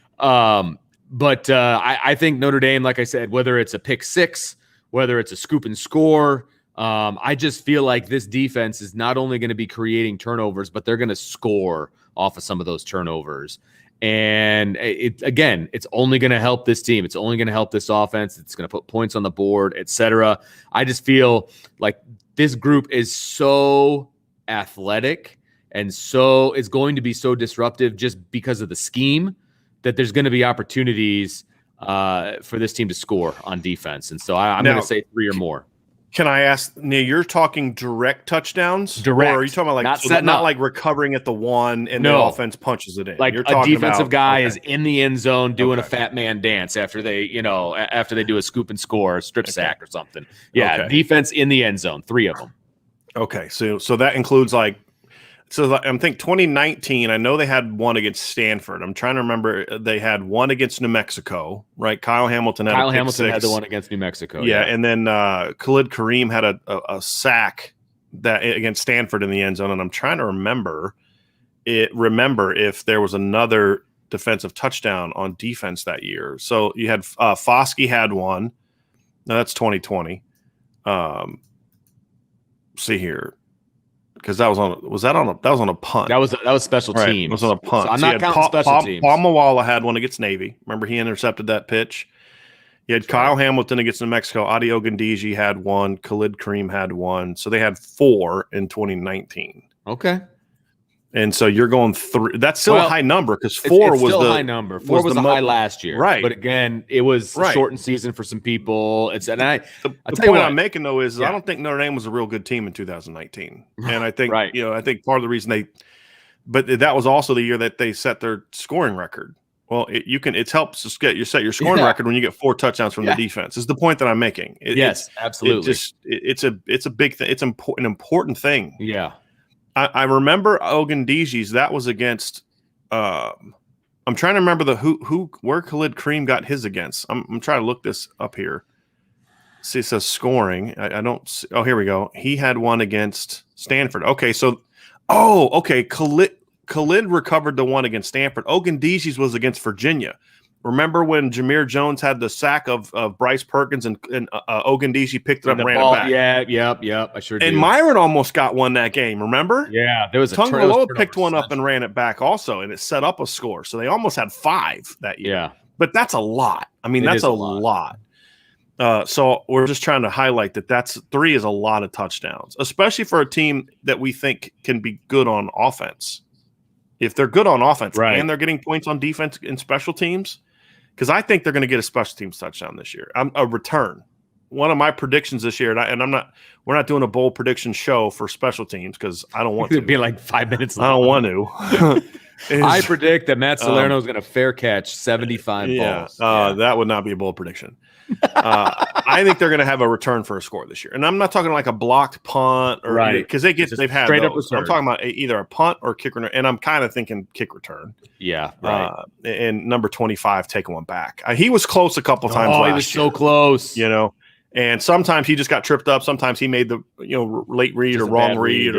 But I think Notre Dame, like I said, whether it's a pick 6, whether it's a scoop and score, I just feel like this defense is not only going to be creating turnovers, but they're going to score off of some of those turnovers. And it's only going to help this team. It's only going to help this offense. It's going to put points on the board, etc. I just feel like this group is so athletic and so it's going to be so disruptive just because of the scheme that there's going to be opportunities for this team to score on defense. And so I'm going to say 3 or more. Can I ask, Neil, you're talking direct touchdowns? Direct. Or are you talking about not like recovering at the 1 and the offense punches it in? Like you're a defensive guy is in the end zone doing a Okay. fat man dance after they do a scoop and score, a strip sack or something. Yeah, defense in the end zone, 3 of them. Okay, so that includes I'm thinking 2019. I know they had 1 against Stanford. I'm trying to remember. They had 1 against New Mexico, right? Kyle Hamilton had the one against New Mexico. Yeah, and then Khalid Kareem had a sack that against Stanford in the end zone. And I'm trying to remember if there was another defensive touchdown on defense that year. So you had Foskey had 1. No, that's 2020. See here. Because that was on a punt. That was special teams. It was on a punt. So I'm not counting special teams. Paul Mawala had 1 against Navy. Remember, he intercepted that pitch. You had Kyle Hamilton against New Mexico. Adi Ogundiji had 1. Khalid Kareem had 1. So they had 4 in 2019. Okay. And so you're going 3. That's still a high number because 4 was still the a high number. 4 was the high last year, right? But again, it was a shortened season for some people. The point I'm making though is I don't think Notre Dame was a real good team in 2019, and I think I think part of the reason but that was also the year that they set their scoring record. Well, it helps to set your scoring record when you get 4 touchdowns from the defense. Is the point that I'm making? Absolutely. It's a big thing. It's an important thing. Yeah. I remember Ogundiji's. That was against. I'm trying to remember where Khalid Kareem got his against. I'm trying to look this up here. See, it says scoring. I don't. See, here we go. He had 1 against Stanford. Okay, so Khalid recovered the 1 against Stanford. Ogundiji's was against Virginia. Remember when Jameer Jones had the sack of Bryce Perkins and Ogundiji picked it up and ran it back? Yep. I sure did. And Myron almost got 1 that game, remember? Yeah, there was Tungaloa picked 1 up and ran it back also, and it set up a score. So they almost had 5 that year. Yeah. But that's a lot. I mean, that's a lot. So we're just trying to highlight that's 3 is a lot of touchdowns, especially for a team that we think can be good on offense. If they're good on offense and they're getting points on defense and special teams, because I think they're going to get a special teams touchdown this year. A return. One of my predictions this year, we're not doing a bold prediction show for special teams because I don't want to. It'd be like 5 minutes long. I don't want to. I predict that Matt Salerno is going to fair catch 75 balls. That would not be a bold prediction. I think they're going to have a return for a score this year, and I'm not talking like a blocked punt or because they've had straight up those. return. I'm talking about either a punt or kick return, and I'm kind of thinking kick return. Yeah, right. And number 25 taking 1 back. He was close a couple times. He was so close. And sometimes he just got tripped up. Sometimes he made the late read or wrong read.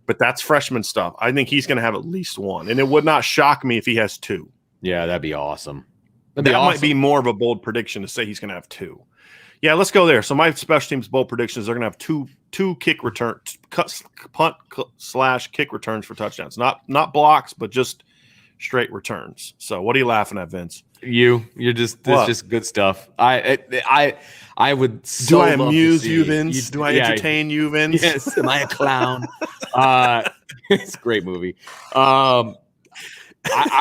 But that's freshman stuff. I think he's going to have at least 1, and it would not shock me if he has 2. Yeah, that'd be awesome. Might be more of a bold prediction to say he's going to have 2. Yeah, let's go there. So my special teams bold predictions, they're going to have two kick returns, punt/kick returns for touchdowns. Not blocks, but just straight returns. So what are you laughing at, Vince? You're just What? it's just good stuff. I would so Do I love to amuse see you, Vince? Do I entertain you, Vince? Yes, am I a clown? It's a great movie. I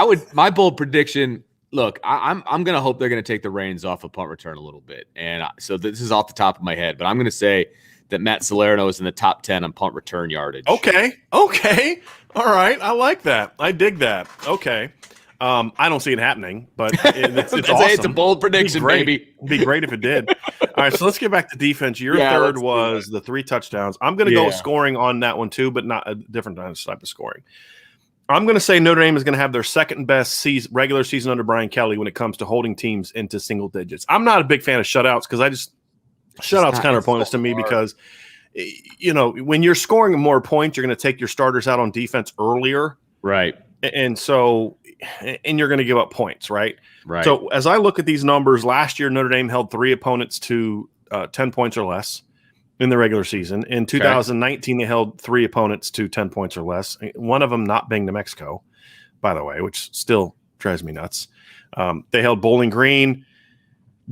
would my bold prediction. Look, I'm gonna hope they're gonna take the reins off of punt return a little bit, and so this is off the top of my head, but I'm gonna say that Matt Salerno is in the top 10 on punt return yardage. Okay, all right, I like that. I dig that. Okay, I don't see it happening, but it's awesome. It's a bold prediction, baby. It'd be great if it did. All right, so let's get back to defense. Your third was the 3 touchdowns. I'm going to go with scoring on that one too, but not a different type of scoring. I'm going to say Notre Dame is going to have their second best regular season under Brian Kelly when it comes to holding teams into single digits. I'm not a big fan of shutouts because shutouts kind of pointless to me because, when you're scoring more points, you're going to take your starters out on defense earlier. Right. And you're going to give up points, right? Right. So as I look at these numbers, last year Notre Dame held 3 opponents to 10 points or less in the regular season. In 2019, they held 3 opponents to 10 points or less. One of them not being New Mexico, by the way, which still drives me nuts. They held Bowling Green,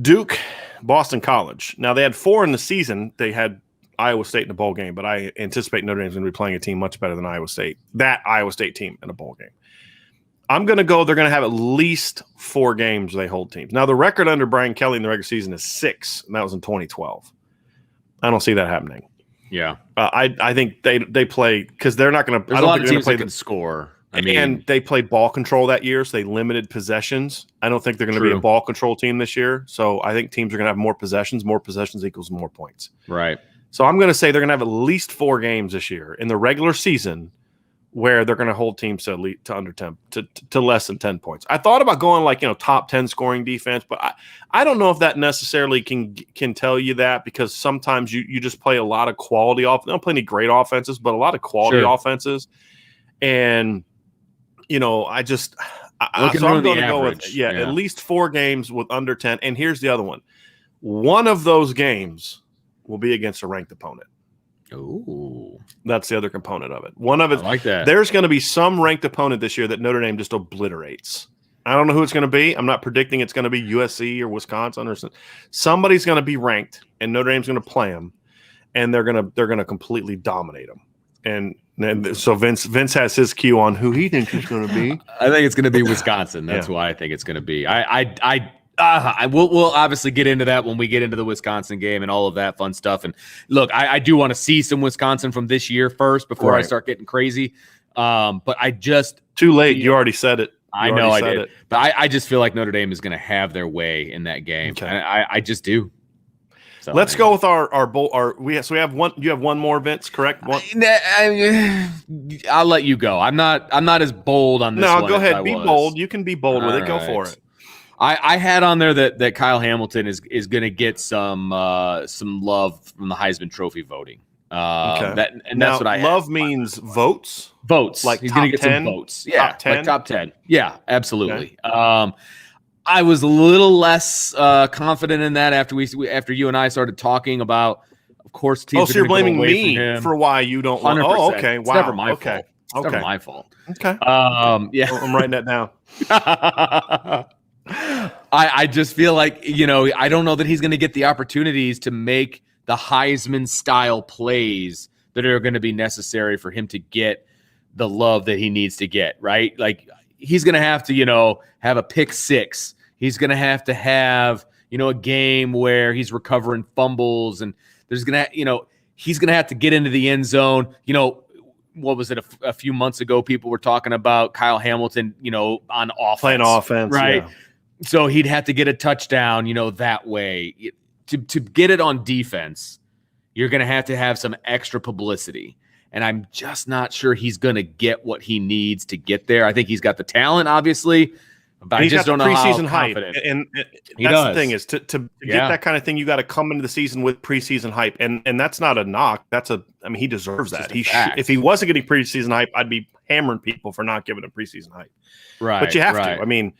Duke, Boston College. Now they had 4 in the season. They had Iowa State in a bowl game, but I anticipate Notre Dame's going to be playing a team much better than Iowa State. That Iowa State team in a bowl game. I'm going to go. They're going to have at least 4 games they hold teams. Now the record under Brian Kelly in the regular season is 6, and that was in 2012. I don't see that happening. Yeah, I think they play because they're not going to. There's a lot of teams that can score. And they played ball control that year, so they limited possessions. I don't think they're going to be a ball control team this year. So I think teams are going to have more possessions. More possessions equals more points. Right. So I'm going to say they're going to have at least 4 games this year in the regular season where they're going to hold teams to under 10 to less than 10 points. I thought about going top 10 scoring defense, but I don't know if that necessarily can tell you that because sometimes you just play a lot of quality off. They don't play any great offenses, but a lot of quality offenses. And I'm going to go with at least 4 games with under 10. And here's the other one. One of those games will be against a ranked opponent. Oh, that's the other component of it. One of it, I like that. There's going to be some ranked opponent this year that Notre Dame just obliterates. I don't know who it's going to be. I'm not predicting it's going to be USC or Wisconsin or something. Somebody's going to be ranked, and Notre Dame's going to play them, and they're going to completely dominate them. And so Vince has his cue on who he thinks it's going to be. I think it's going to be Wisconsin. That's why I think it's going to be. We'll obviously get into that when we get into the Wisconsin game and all of that fun stuff. And look, I do want to see some Wisconsin from this year first before I start getting crazy. But I just too late. You already said it. I know I did, but I just feel like Notre Dame is going to have their way in that game. Okay. I just do. So, let's go with our bowl. We have one. You have one more, Vince. Correct. I'll let you go. I'm not as bold on this. No, go ahead. Be bold. You can be bold with it. Go for it. I had on there that Kyle Hamilton is going to get some love from the Heisman Trophy voting. That's what I love means votes. Votes. Like he's going to get 10? some votes. Yeah, top 10? like top 10. Yeah, absolutely. Okay. I was a little less confident in that after you and I started talking about. Of course, teams. So you're blaming me for why you don't. 100%. Oh, okay. Wow. It's never my fault. It's never my fault. Okay. Yeah. I'm writing that down. I just feel like, I don't know that he's going to get the opportunities to make the Heisman style plays that are going to be necessary for him to get the love that he needs to get, right? Like he's going to have to, have a pick 6. He's going to have, a game where he's recovering fumbles and there's going to, he's going to have to get into the end zone. What was it? A few months ago, people were talking about Kyle Hamilton, on offense. Playing offense. Right. Yeah. So he'd have to get a touchdown, that way. To get it on defense, you're going to have some extra publicity. And I'm just not sure he's going to get what he needs to get there. I think he's got the talent, obviously, but I just don't know how confident. And that's the thing is to get that kind of thing, you got to come into the season with preseason hype. And that's not a knock. He deserves that. If he wasn't getting preseason hype, I'd be hammering people for not giving him preseason hype. Right. But you have to.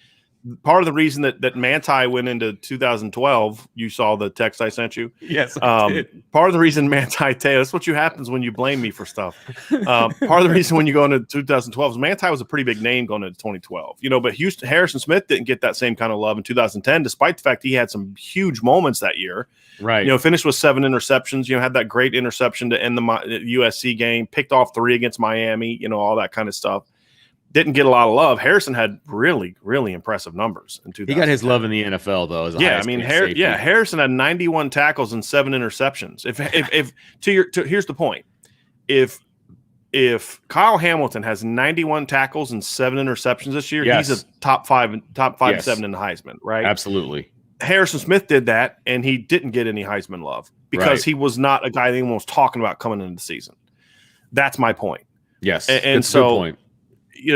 part of the reason that Manti went into 2012, you saw the text I sent you. Yes, I did. Part of the reason Manti Te'o, that's what happens when you blame me for stuff. Part of the reason when you go into 2012 is Manti was a pretty big name going into 2012, but Harrison Smith didn't get that same kind of love in 2010, despite the fact he had some huge moments that year. Right. Finished with 7 interceptions, had that great interception to end the USC game, picked off 3 against Miami, all that kind of stuff. Didn't get a lot of love. Harrison had really, really impressive numbers in 2010. He got his love in the NFL though. Harrison had 91 tackles and 7 interceptions. Here's the point: if Kyle Hamilton has 91 tackles and 7 interceptions this year, he's a top 5 yes. 7 in the Heisman, right? Absolutely. Harrison Smith did that, and he didn't get any Heisman love because he was not a guy that anyone was talking about coming into the season. That's my point. Yes, and that's a good point.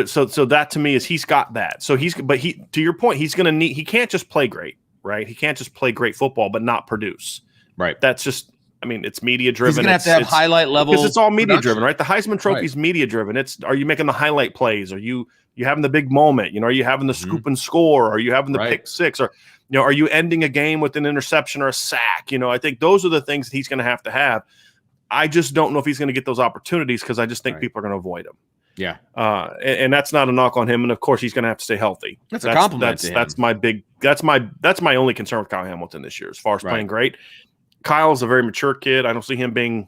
So that to me is he's got that. So to your point, he's going to need. He can't just play great, right? He can't just play great football but not produce. Right. That's just. I mean, it's media driven. He's going to have highlight level because it's all media driven, right? The Heisman Trophy is media driven. Are you making the highlight plays? Are you having the big moment? Are you having the scoop and score? Are you having the pick six? Or are you ending a game with an interception or a sack? I think those are the things that he's going to have. I just don't know if he's going to get those opportunities because I just think people are going to avoid him. Yeah. And that's not a knock on him. And of course he's going to have to stay healthy. That's a compliment. That's my only concern with Kyle Hamilton this year, as far as playing great. Kyle's a very mature kid. I don't see him being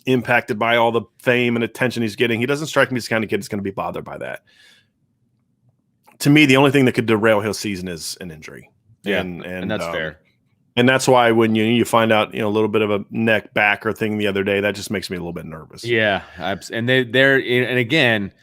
impacted by all the fame and attention he's getting. He doesn't strike me as the kind of kid that's going to be bothered by that. To me, the only thing that could derail his season is an injury. Yeah. And that's fair. And that's why when you find out, a little bit of a neck backer thing the other day, that just makes me a little bit nervous. Yeah. And and again,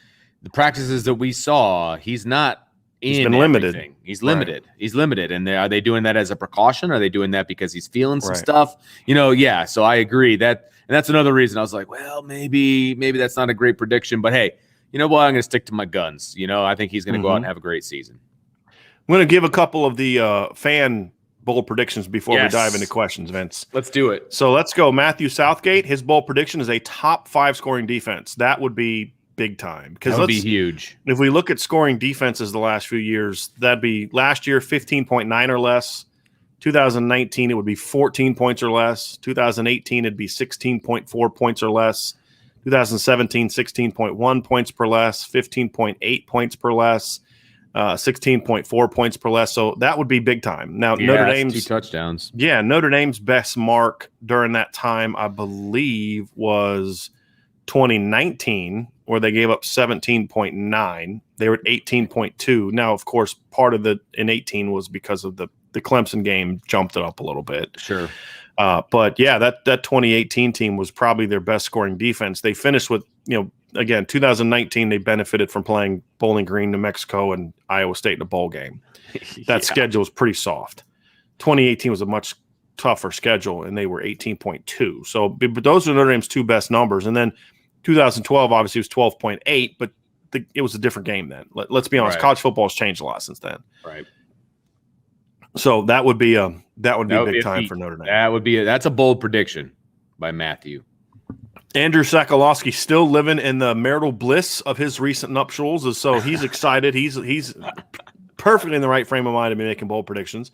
the practices that we saw, he's not He's been limited. Everything. He's limited. Right. He's limited. And are they doing that as a precaution? Are they doing that because he's feeling some stuff? Yeah. So I agree and that's another reason I was like, well, maybe that's not a great prediction, but hey, you know what? I'm going to stick to my guns. I think he's going to go out and have a great season. I'm going to give a couple of the fan bold predictions before we dive into questions, Vince. Let's do it. So let's go. Matthew Southgate, his bold prediction is a top 5 scoring defense. That would be big time. That would be huge. If we look at scoring defenses the last few years, that'd be last year 15.9 or less. 2019, it would be 14 points or less. 2018, it'd be 16.4 points or less. 2017, 16.1 points per less. 15.8 points per less. 16.4 points per less. So that would be big time. Now, Notre Dame's 2 touchdowns. Yeah, Notre Dame's best mark during that time, I believe, was 2019, where they gave up 17.9. They were at 18.2. Now, of course, part of in 18 was because of the Clemson game jumped it up a little bit. Sure. But yeah, that 2018 team was probably their best scoring defense. They finished with, again, 2019, they benefited from playing Bowling Green, New Mexico, and Iowa State in a bowl game. That schedule was pretty soft. 2018 was a much tougher schedule, and they were 18.2. So, but those are Notre Dame's 2 best numbers. And then 2012 obviously was 12.8, but it was a different game then. Let's be honest, college football has changed a lot since then. Right. So that would be a big time for Notre Dame. That's a bold prediction by Matthew. Andrew Sokolowski still living in the marital bliss of his recent nuptials, so he's excited. He's perfectly in the right frame of mind to be making bold predictions.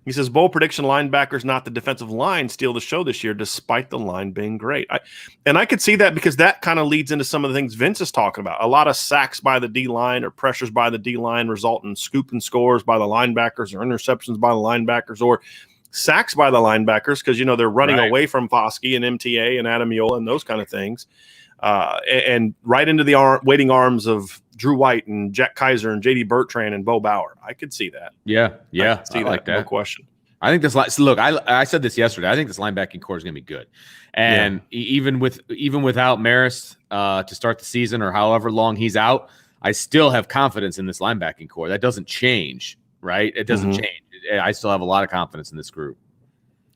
He says, bold prediction, linebackers, not the defensive line, steal the show this year, despite the line being great. I could see that because that kind of leads into some of the things Vince is talking about. A lot of sacks by the D-line or pressures by the D-line result in scoop and scores by the linebackers or interceptions by the linebackers or sacks by the linebackers because, they're running away from Foskey and MTA and Adamiola and those kind of things. And right into the waiting arms of Drew White and Jack Kaiser and J.D. Bertrand and Bo Bauer. I could see that. Yeah. I like that. No question. I think look, I said this yesterday. I think this linebacking core is going to be good. And even without Marist to start the season or however long he's out, I still have confidence in this linebacking core. That doesn't change, right? It doesn't change. I still have a lot of confidence in this group.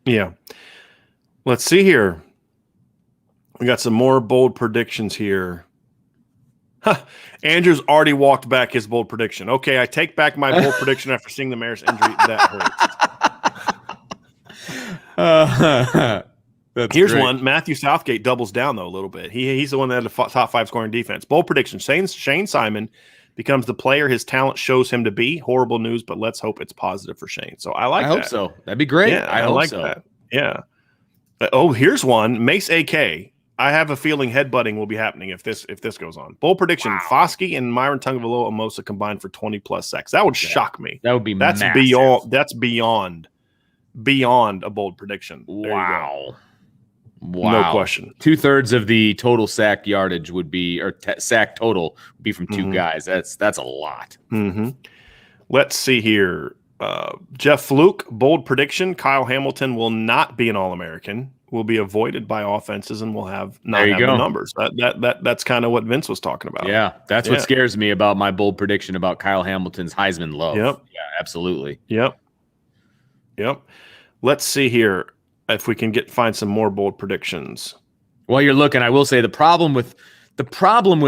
Yeah. Let's see here. We got some more bold predictions here. Andrew's already walked back his bold prediction. Okay, I take back my bold prediction after seeing the Marist injury. That hurts. Here's great. One. Matthew Southgate doubles down, though, a little bit. He's the one that had the top 5 scoring defense. Bold prediction. Shane Simon becomes the player his talent shows him to be. Horrible news, but let's hope it's positive for Shane. So I like that. I hope so. That'd be great. Yeah, I hope like so. that. Yeah. Oh, here's one. Mace AK. I have a feeling headbutting will be happening if this goes on. Bold prediction: Foskey and Myron Tungavaloa Amosa combined for 20+ sacks. That would shock me. That would be massive. Beyond a bold prediction. There Wow. No question. 2/3 of the total sack yardage would be, or sack total would be from two guys. That's a lot. Mm-hmm. Let's see here. Jeff Fluke, bold prediction: Kyle Hamilton will not be an All-American. Will be avoided by offenses and will not have the numbers. That's kind of what Vince was talking about. Yeah, that's what scares me about my bold prediction about Kyle Hamilton's Heisman love. Yep. Yeah, absolutely. Yep. Let's see here if we can find some more bold predictions. While you're looking, I will say the problem with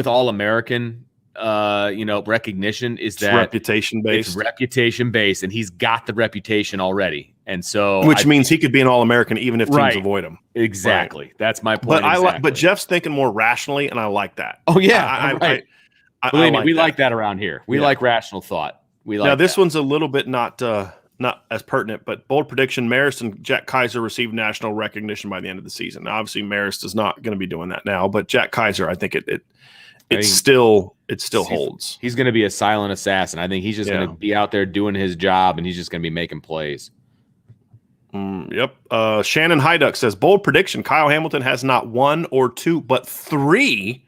All-American recognition is that reputation based. It's reputation based, and he's got the reputation already. And so which means he could be an All-American even if teams avoid him. Exactly. Right. That's my point. But Jeff's thinking more rationally, and I like that. Oh yeah. Believe me, we like that around here. We like rational thought. Now this one's a little bit not as pertinent, but bold prediction: Marist and Jack Kaiser receive national recognition by the end of the season. Now, obviously, Marist is not going to be doing that now, but Jack Kaiser, I think it still holds. He's going to be a silent assassin. I think he's just going to be out there doing his job, and he's just going to be making plays. Yep. Shannon Hyduck says, bold prediction: Kyle Hamilton has not 1 or 2, but 3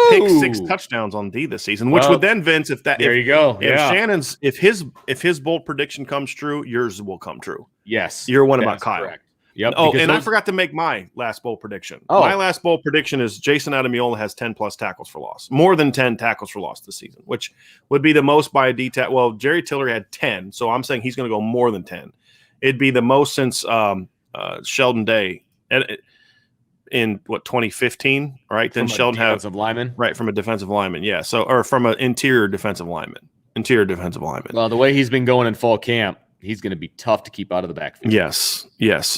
pick 6 touchdowns on D this season, which would then, Vince, you go. If his bold prediction comes true, yours will come true. Yes. Your one about Kyle. Correct. Yep. Oh, and I forgot to make my last bold prediction. My last bold prediction is Jason Adamiola has 10+ tackles for loss, more than 10 tackles for loss this season, which would be the most by a D tackle. Well, Jerry Tillery had 10, so I'm saying he's going to go more than 10. It'd be the most since Sheldon Day in 2015, right? Then Sheldon had defensive lineman, right, from a defensive lineman, yeah. So or from an interior defensive lineman. Well, the way he's been going in fall camp, he's going to be tough to keep out of the backfield. Yes.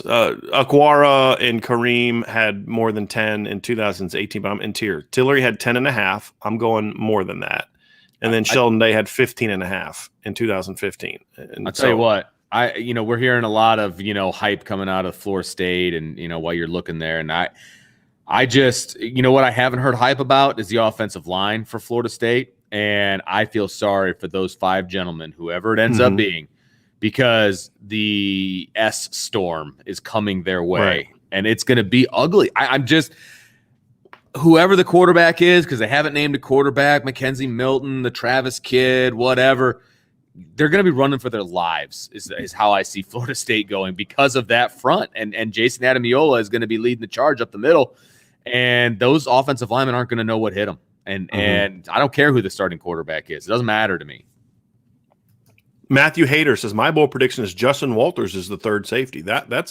Aquara and Kareem had more than 10 in 2018, but I'm interior. Tillery had 10.5. I'm going more than that, and then Sheldon Day had 15.5 in 2015. And I'll tell you what. We're hearing a lot of, hype coming out of Florida State and, while you're looking there. And I just, what I haven't heard hype about is the offensive line for Florida State. And I feel sorry for those 5 gentlemen, whoever it ends up being, because the S storm is coming their way. Right. And it's going to be ugly. I'm just, whoever the quarterback is, because they haven't named a quarterback, Mackenzie Milton, the Travis kid, whatever, they're going to be running for their lives is how I see Florida State going because of that front. And Jason Adamiola is going to be leading the charge up the middle. And those offensive linemen aren't going to know what hit them. And I don't care who the starting quarterback is. It doesn't matter to me. Matthew Hayter says, my bold prediction is Justin Walters is the third safety.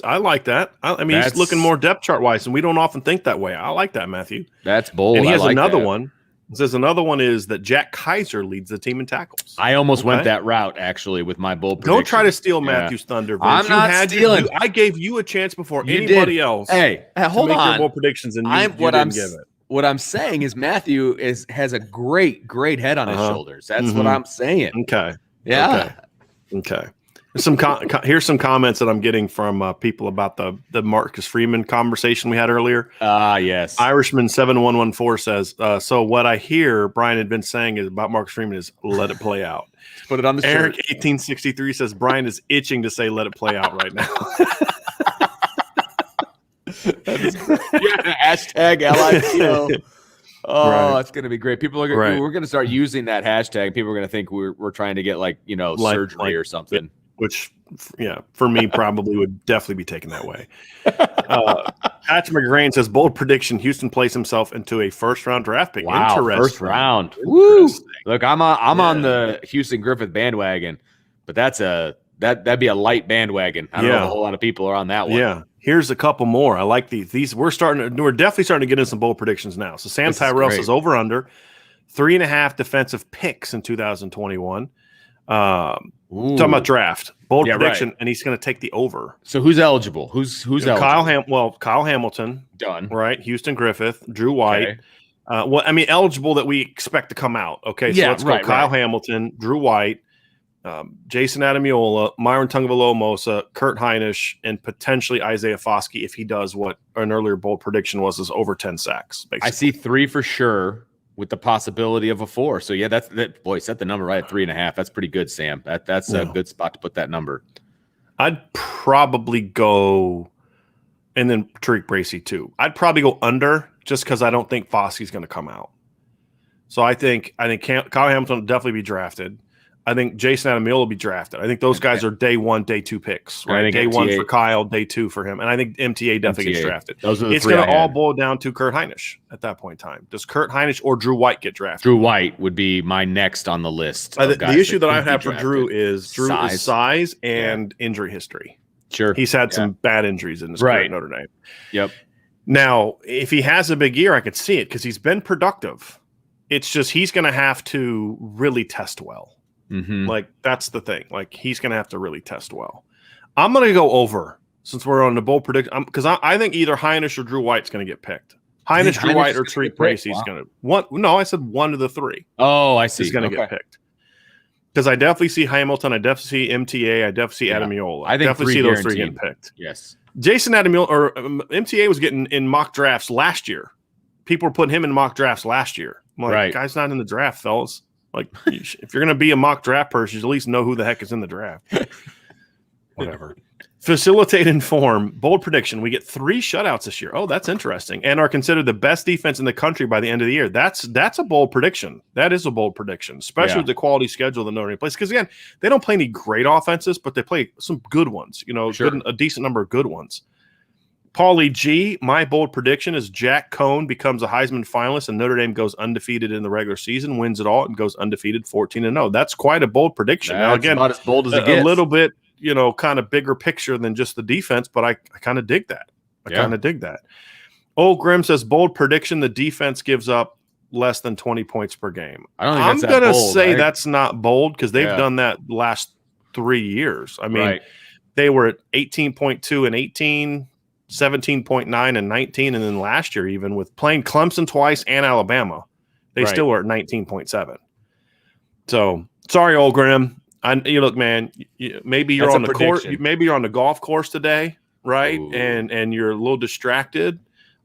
I like that. I mean, he's looking more depth chart wise, and we don't often think that way. I like that, Matthew. That's bold. And he has another one. It says another one is that Jack Kaiser leads the team in tackles. I almost went that route, actually, with my bold prediction. Don't try to steal Matthew's thunder, Vince. I'm not stealing. I gave you a chance before anybody else. Hey, hold on. Your bold predictions, and you didn't give it. What I'm saying is Matthew has a great head on his shoulders. That's what I'm saying. Okay. Yeah. Okay. Here's some comments that I'm getting from people about the Marcus Freeman conversation we had earlier. Yes. Irishman 7114 says, so what I hear Brian had been saying is about Marcus Freeman is let it play out. Put it on the Eric shirt. 1863 says Brian is itching to say let it play out right now. Hashtag LIPO. Oh, it's going to be great. People are we're going to start using that hashtag. People are going to think we're trying to get surgery or something. Which, for me, probably would definitely be taken that way. Patrick McGrain says, bold prediction, Houston plays himself into a first-round draft pick. Wow, first round. Woo! Look, I'm on the Houston Griffith bandwagon, but that'd be a light bandwagon. I don't know if a whole lot of people are on that one. Yeah. Here's a couple more. I like these. We're definitely starting to get into some bold predictions now. So Sam Tyrell says over under 3.5 defensive picks in 2021. Talking about draft bold prediction, and he's going to take the over. So who's eligible? Who's eligible? Kyle Hamilton done. Right, Houston Griffith, Drew White, Eligible that we expect to come out. Okay, so let's go Kyle Hamilton, Drew White, Jason Adamiola, Myron Tungvalomosa, Kurt Heinisch, and potentially Isaiah Foskey if he does what an earlier bold prediction was, is over 10 sacks. Basically. I see 3 for sure with the possibility of a 4. So, yeah, boy, set the number right at 3.5. That's pretty good, Sam. That's a good spot to put that number. I'd probably go, and then Tariq Bracy too. I'd probably go under just because I don't think Foskey's going to come out. So I think Kyle Hamilton will definitely be drafted. I think Jason Adamiola will be drafted. I think those guys are day 1, day 2 picks. Right? Day MTA, 1 for Kyle, day 2 for him. And I think MTA definitely gets drafted. It's going to all boil down to Kurt Heinisch at that point in time. Does Kurt Heinisch or Drew White get drafted? Drew White would be my next on the list. The issue that I have for Drew is size and injury history. Sure. He's had some bad injuries in his career at Notre Dame. Yep. Now, if he has a big year, I could see it because he's been productive. It's just he's going to have to really test well. Mm-hmm. Like, that's the thing. Like, he's going to have to really test well. I'm going to go over since we're on the bold prediction because I think either Heinisch or Drew White's going to get picked. Heinisch, Drew White, or Tariq Bracy's going to one. No, I said one of the 3. Oh, I see. Is going to get picked because I definitely see Hamilton. I definitely see MTA. I definitely see Adamiola. I think definitely see those 3 getting picked. Yes. Jason Adamiola or MTA was getting in mock drafts last year. People were putting him in mock drafts last year. I'm like, guy's not in the draft, fellas. Like, if you're going to be a mock draft person, you should at least know who the heck is in the draft. Whatever. Facilitate and form. Bold prediction. We get 3 shutouts this year. Oh, that's interesting. And are considered the best defense in the country by the end of the year. That's a bold prediction. That is a bold prediction, especially with the quality schedule the Notre Dame plays. Because, again, they don't play any great offenses, but they play some good ones. A decent number of good ones. Paulie G, my bold prediction is Jack Cohn becomes a Heisman finalist and Notre Dame goes undefeated in the regular season, wins it all, and goes undefeated 14-0. That's quite a bold prediction. That's now, again, about as bold as it gets. A little bit, kind of bigger picture than just the defense, but I kind of dig that. I kind of dig that. Old Grim says, bold prediction, the defense gives up less than 20 points per game. I'm going to say that's not bold because they've done that last 3 years. I mean, they were at 18.2 and 18, 17.9 and 19, and then last year, even with playing Clemson twice and Alabama, they still were at 19.7. So sorry, Old Grim. Look, man. Maybe you're on the course. Maybe you're on the golf course today, right? Ooh. And you're a little distracted.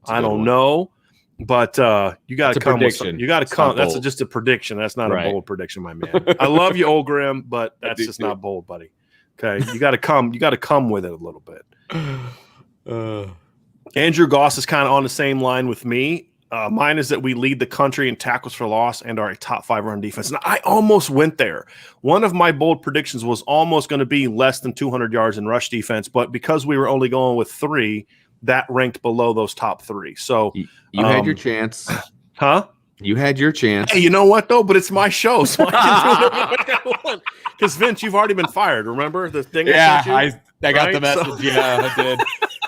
I don't know, but you got to come. You got to come. That's just a prediction. That's not a bold prediction, my man. I love you, Old Grim, but that's just not bold, buddy. Okay, you got to come. You got to come with it a little bit. Andrew Goss is kind of on the same line with me. Mine is that we lead the country in tackles for loss and are a top 5 run defense. And I almost went there. One of my bold predictions was almost going to be less than 200 yards in rush defense, but because we were only going with 3, that ranked below those top 3. So you had your chance. Huh? You had your chance. Hey, you know what, though? But it's my show, so I can do what I want. Because, Vince, you've already been fired. Remember the thing I sent you? I got the message. So. Yeah, I did.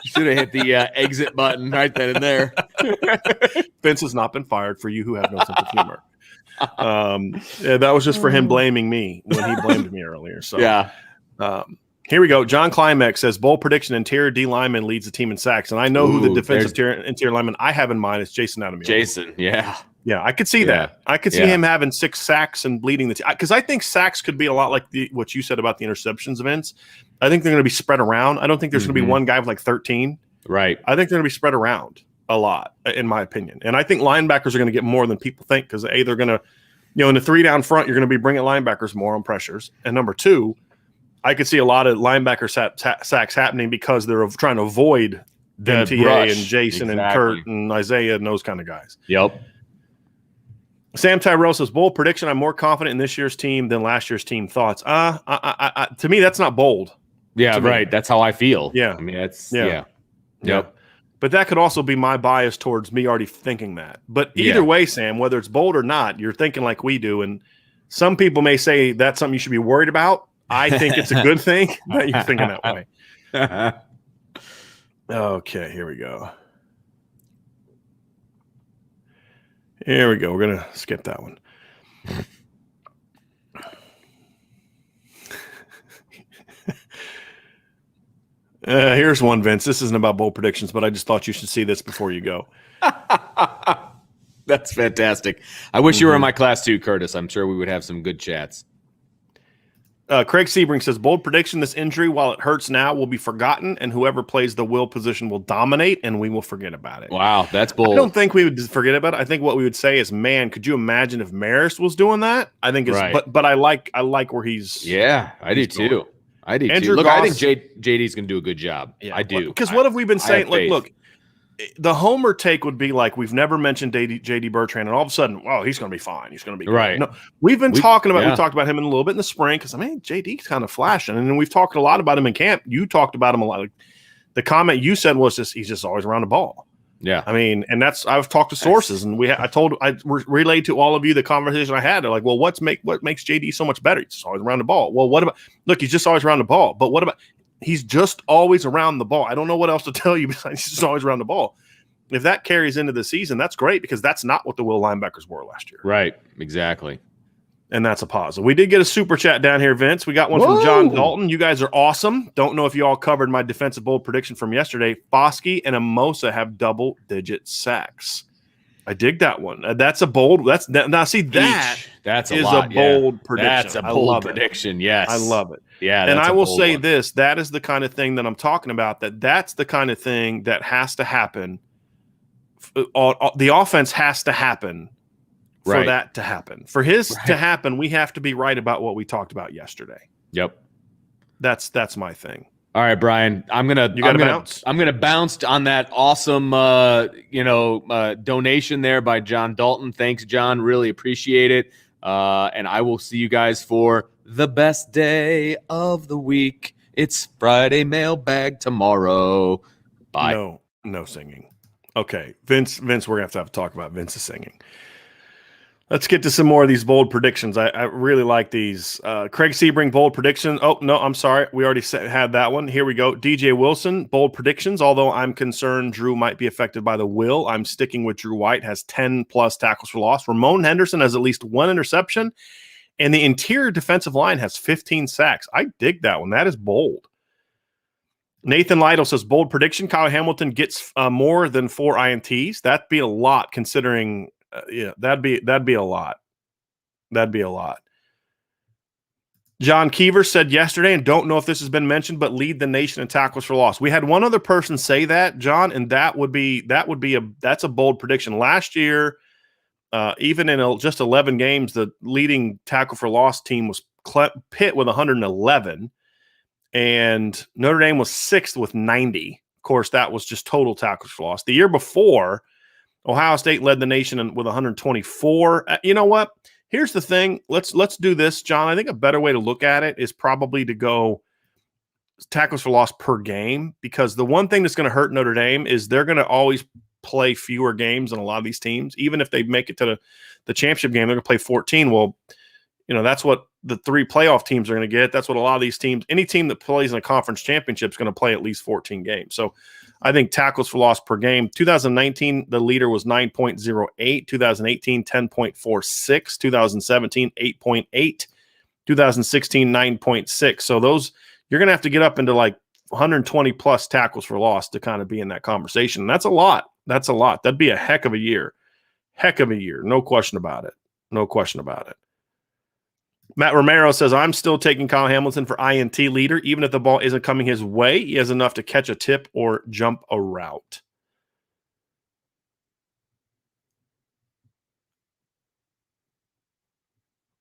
Should have hit the exit button right then and there. Vince has not been fired for you who have no sense of humor. That was just for him blaming me when he blamed me earlier. So here we go. John Climax says, bold prediction, interior D lineman leads the team in sacks. And I know who the defensive interior lineman I have in mind is Jason Adamiola. Jason, yeah. Yeah, I could see that. I could see him having 6 sacks and bleeding the team. Because I think sacks could be a lot like what you said about the interceptions events. I think they're going to be spread around. I don't think there's going to be one guy with like 13. Right. I think they're going to be spread around a lot, in my opinion. And I think linebackers are going to get more than people think because, A, they're going to, in the 3 down front, you're going to be bringing linebackers more on pressures. And number 2, I could see a lot of linebacker sacks happening because they're trying to avoid MTA and Jason and Kurt and Isaiah and those kind of guys. Yep. Sam Tyrell says, bold prediction, I'm more confident in this year's team than last year's team. Thoughts? To me, that's not bold. Yeah, right. That's how I feel. Yeah. I mean, that's, Yep. But that could also be my bias towards me already thinking that. But either way, Sam, whether it's bold or not, you're thinking like we do. And some people may say that's something you should be worried about. I think it's a good thing that you're thinking that way. Okay, here we go. Here we go. We're going to skip that one. Here's one, Vince. This isn't about bold predictions, but I just thought you should see this before you go. That's fantastic. I wish you were in my class too, Curtis. I'm sure we would have some good chats. Craig Sebring says, bold prediction, this injury, while it hurts now, will be forgotten, and whoever plays the will position will dominate, and we will forget about it. Wow, that's bold. I don't think we would forget about it. I think what we would say is, man, could you imagine if Marist was doing that? I think it's right. But I like where he's. Yeah, I do too. Going. I do Andrew too. Look, Goss, I think JD's going to do a good job. Yeah, I do. Because what have we been saying? Look, the homer take would be like, we've never mentioned JD Bertrand, and all of a sudden, oh, he's going to be fine. He's going to be good. Right. No, we've talking about. We talked about him in a little bit in the spring because JD's kind of flashing, and then we've talked a lot about him in camp. You talked about him a lot. The comment you said was just he's just always around the ball. Yeah. And that's I've talked to sources, and I relayed to all of you the conversation I had. They're like, well, what makes JD so much better? He's just always around the ball. Well, what about he's just always around the ball, but what about he's just always around the ball? I don't know what else to tell you besides he's just always around the ball. If that carries into the season, that's great because that's not what the Will linebackers were last year. Right, exactly. And that's a positive. We did get a super chat down here, Vince. We got one from John Dalton. You guys are awesome. Don't know if you all covered my defensive bold prediction from yesterday. Foskey and Amosa have double-digit sacks. I dig that one. That's a bold. That's a bold prediction. That's a bold prediction. Yes, I love it. Yeah, and I will say this: that is the kind of thing that I'm talking about. That's the kind of thing that has to happen. The offense has to happen for that to happen. For his to happen, we have to be right about what we talked about yesterday. Yep. That's my thing. All right, Brian. I'm gonna bounce on that awesome donation there by John Dalton. Thanks, John. Really appreciate it. And I will see you guys for the best day of the week. It's Friday mailbag tomorrow. Bye. No singing. Okay, Vince, we're going to have to talk about Vince's singing. Let's get to some more of these bold predictions. I really like these. Craig Sebring, bold prediction. Oh, no, I'm sorry. We already had that one. Here we go. DJ Wilson, bold predictions. Although I'm concerned Drew might be affected by the will, I'm sticking with Drew White, has 10-plus tackles for loss. Ramon Henderson has at least one interception, and the interior defensive line has 15 sacks. I dig that one. That is bold. Nathan Lytle says, bold prediction, Kyle Hamilton gets more than 4 INTs. That'd be a lot considering that'd be a lot. That'd be a lot. John Keever said yesterday, and don't know if this has been mentioned, but lead the nation in tackles for loss. We had one other person say that, John, and that's a bold prediction. Last year, even in just 11 games, the leading tackle for loss team was Pitt with 111. And Notre Dame was 6th with 90. Of course, that was just total tackles for loss. The year before, Ohio State led the nation with 124. You know what? Here's the thing. Let's do this, John. I think a better way to look at it is probably to go tackles for loss per game, because the one thing that's going to hurt Notre Dame is they're going to always play fewer games than a lot of these teams. Even if they make it to the championship game, they're going to play 14. Well, that's what the 3 playoff teams are going to get. That's what a lot of these teams, any team that plays in a conference championship is going to play at least 14 games. So I think tackles for loss per game, 2019, the leader was 9.08, 2018, 10.46, 2017, 8.8, 2016, 9.6. So those, you're going to have to get up into like 120 plus tackles for loss to kind of be in that conversation. And that's a lot. That's a lot. That'd be a heck of a year. Heck of a year. No question about it. No question about it. Matt Romero says, I'm still taking Kyle Hamilton for INT leader. Even if the ball isn't coming his way, he has enough to catch a tip or jump a route.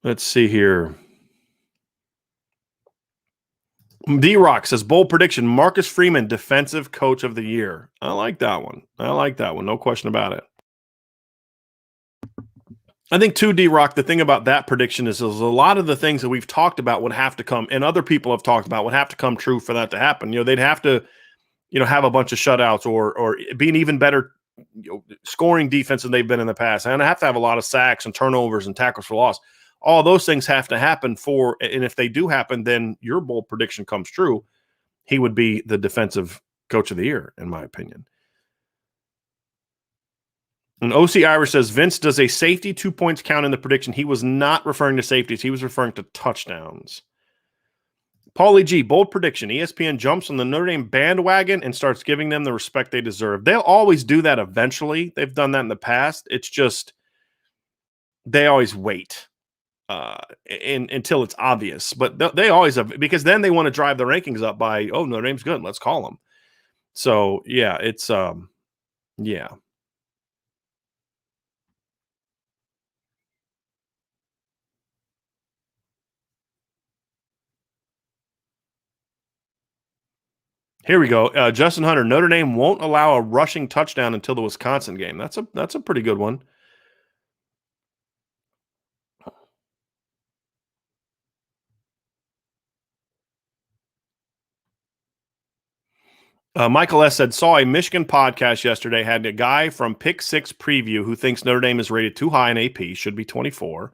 Let's see here. D-Rock says, bold prediction, Marcus Freeman, defensive coach of the year. I like that one. No question about it. I think, too, D-Rock, the thing about that prediction is a lot of the things that we've talked about would have to come, and other people have talked about, would have to come true for that to happen. They'd have to, have a bunch of shutouts or be an even better scoring defense than they've been in the past. And I have to have a lot of sacks and turnovers and tackles for loss. All those things have to happen and if they do happen, then your bold prediction comes true. He would be the defensive coach of the year, in my opinion. And OC Irish says, Vince, does a safety 2 points count in the prediction? He was not referring to safeties. He was referring to touchdowns. Paulie G, bold prediction. ESPN jumps on the Notre Dame bandwagon and starts giving them the respect they deserve. They'll always do that eventually. They've done that in the past. It's just they always wait until it's obvious. But they always have, because then they want to drive the rankings up by, oh, Notre Dame's good, let's call them. So yeah, it's yeah. Here we go. Justin Hunter, Notre Dame won't allow a rushing touchdown until the Wisconsin game. That's a pretty good one. Michael S. said, saw a Michigan podcast yesterday, had a guy from Pick 6 Preview who thinks Notre Dame is rated too high in AP, should be 24,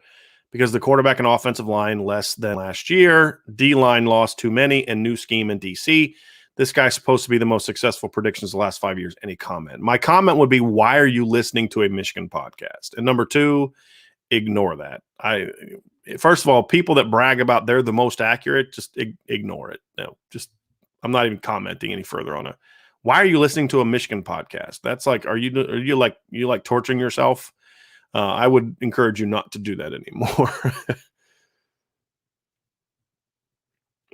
because the quarterback and offensive line less than last year, D-line lost too many, and new scheme in DC. This guy's supposed to be the most successful predictions the last 5 years. Any comment? My comment would be, why are you listening to a Michigan podcast? And number two, ignore that. First of all, people that brag about they're the most accurate, just ignore it. No, just I'm not even commenting any further on it. Why are you listening to a Michigan podcast? That's like, are you like torturing yourself? I would encourage you not to do that anymore.